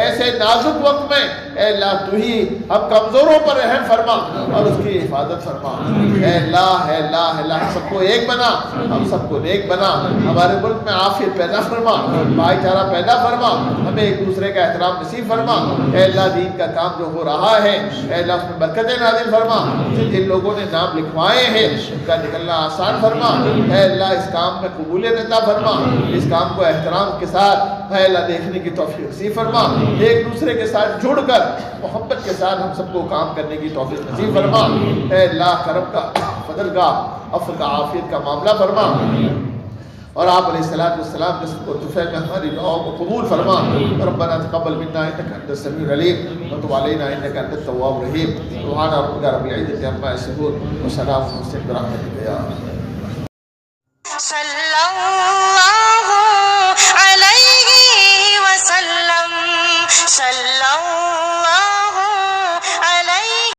ایسے نازک وقت میں اے اللہ تو ہی ہم کمزوروں پر رحم فرما اور اس کی حفاظت فرما۔ اے اللہ ہم سب کو ایک بنا، ہم سب کو نیک بنا، ہمارے ملک میں عافیت پیدا فرما، بھائی چارہ پیدا فرما، ہمیں ایک دوسرے کا احترام نصیب فرما۔ اے اللہ دین کا کام جو ہو رہا ہے اے اللہ اس میں برکتیں نازل فرما، جن لوگوں نے نام لکھوائے ہیں ان کا نکلنا آسان فرما۔ اے اللہ اس کام میں قبولیت عطا فرما، اس کام کو احترام کے ساتھ اے اللہ دیکھنے کی توفیق نصیب فرما، ایک دوسرے کے ساتھ جڑ کر محبت کے ساتھ ہم سب کو کام کرنے کی توفیق نصیب فرما۔ اے اللہ کرم کا، فضل کا، عفو کا، عافیت کا معاملہ فرما، اور آپ علیہ السلام کے سب کو طفیل میں ہماری دعاؤں کو قبول فرما۔ ربنا تقبل منا انک انت السمیع العلیم وتب علینا انک انت التواب الرحیم۔ سبحان ربک رب العزة عما یصفون وسلام برحمتک یا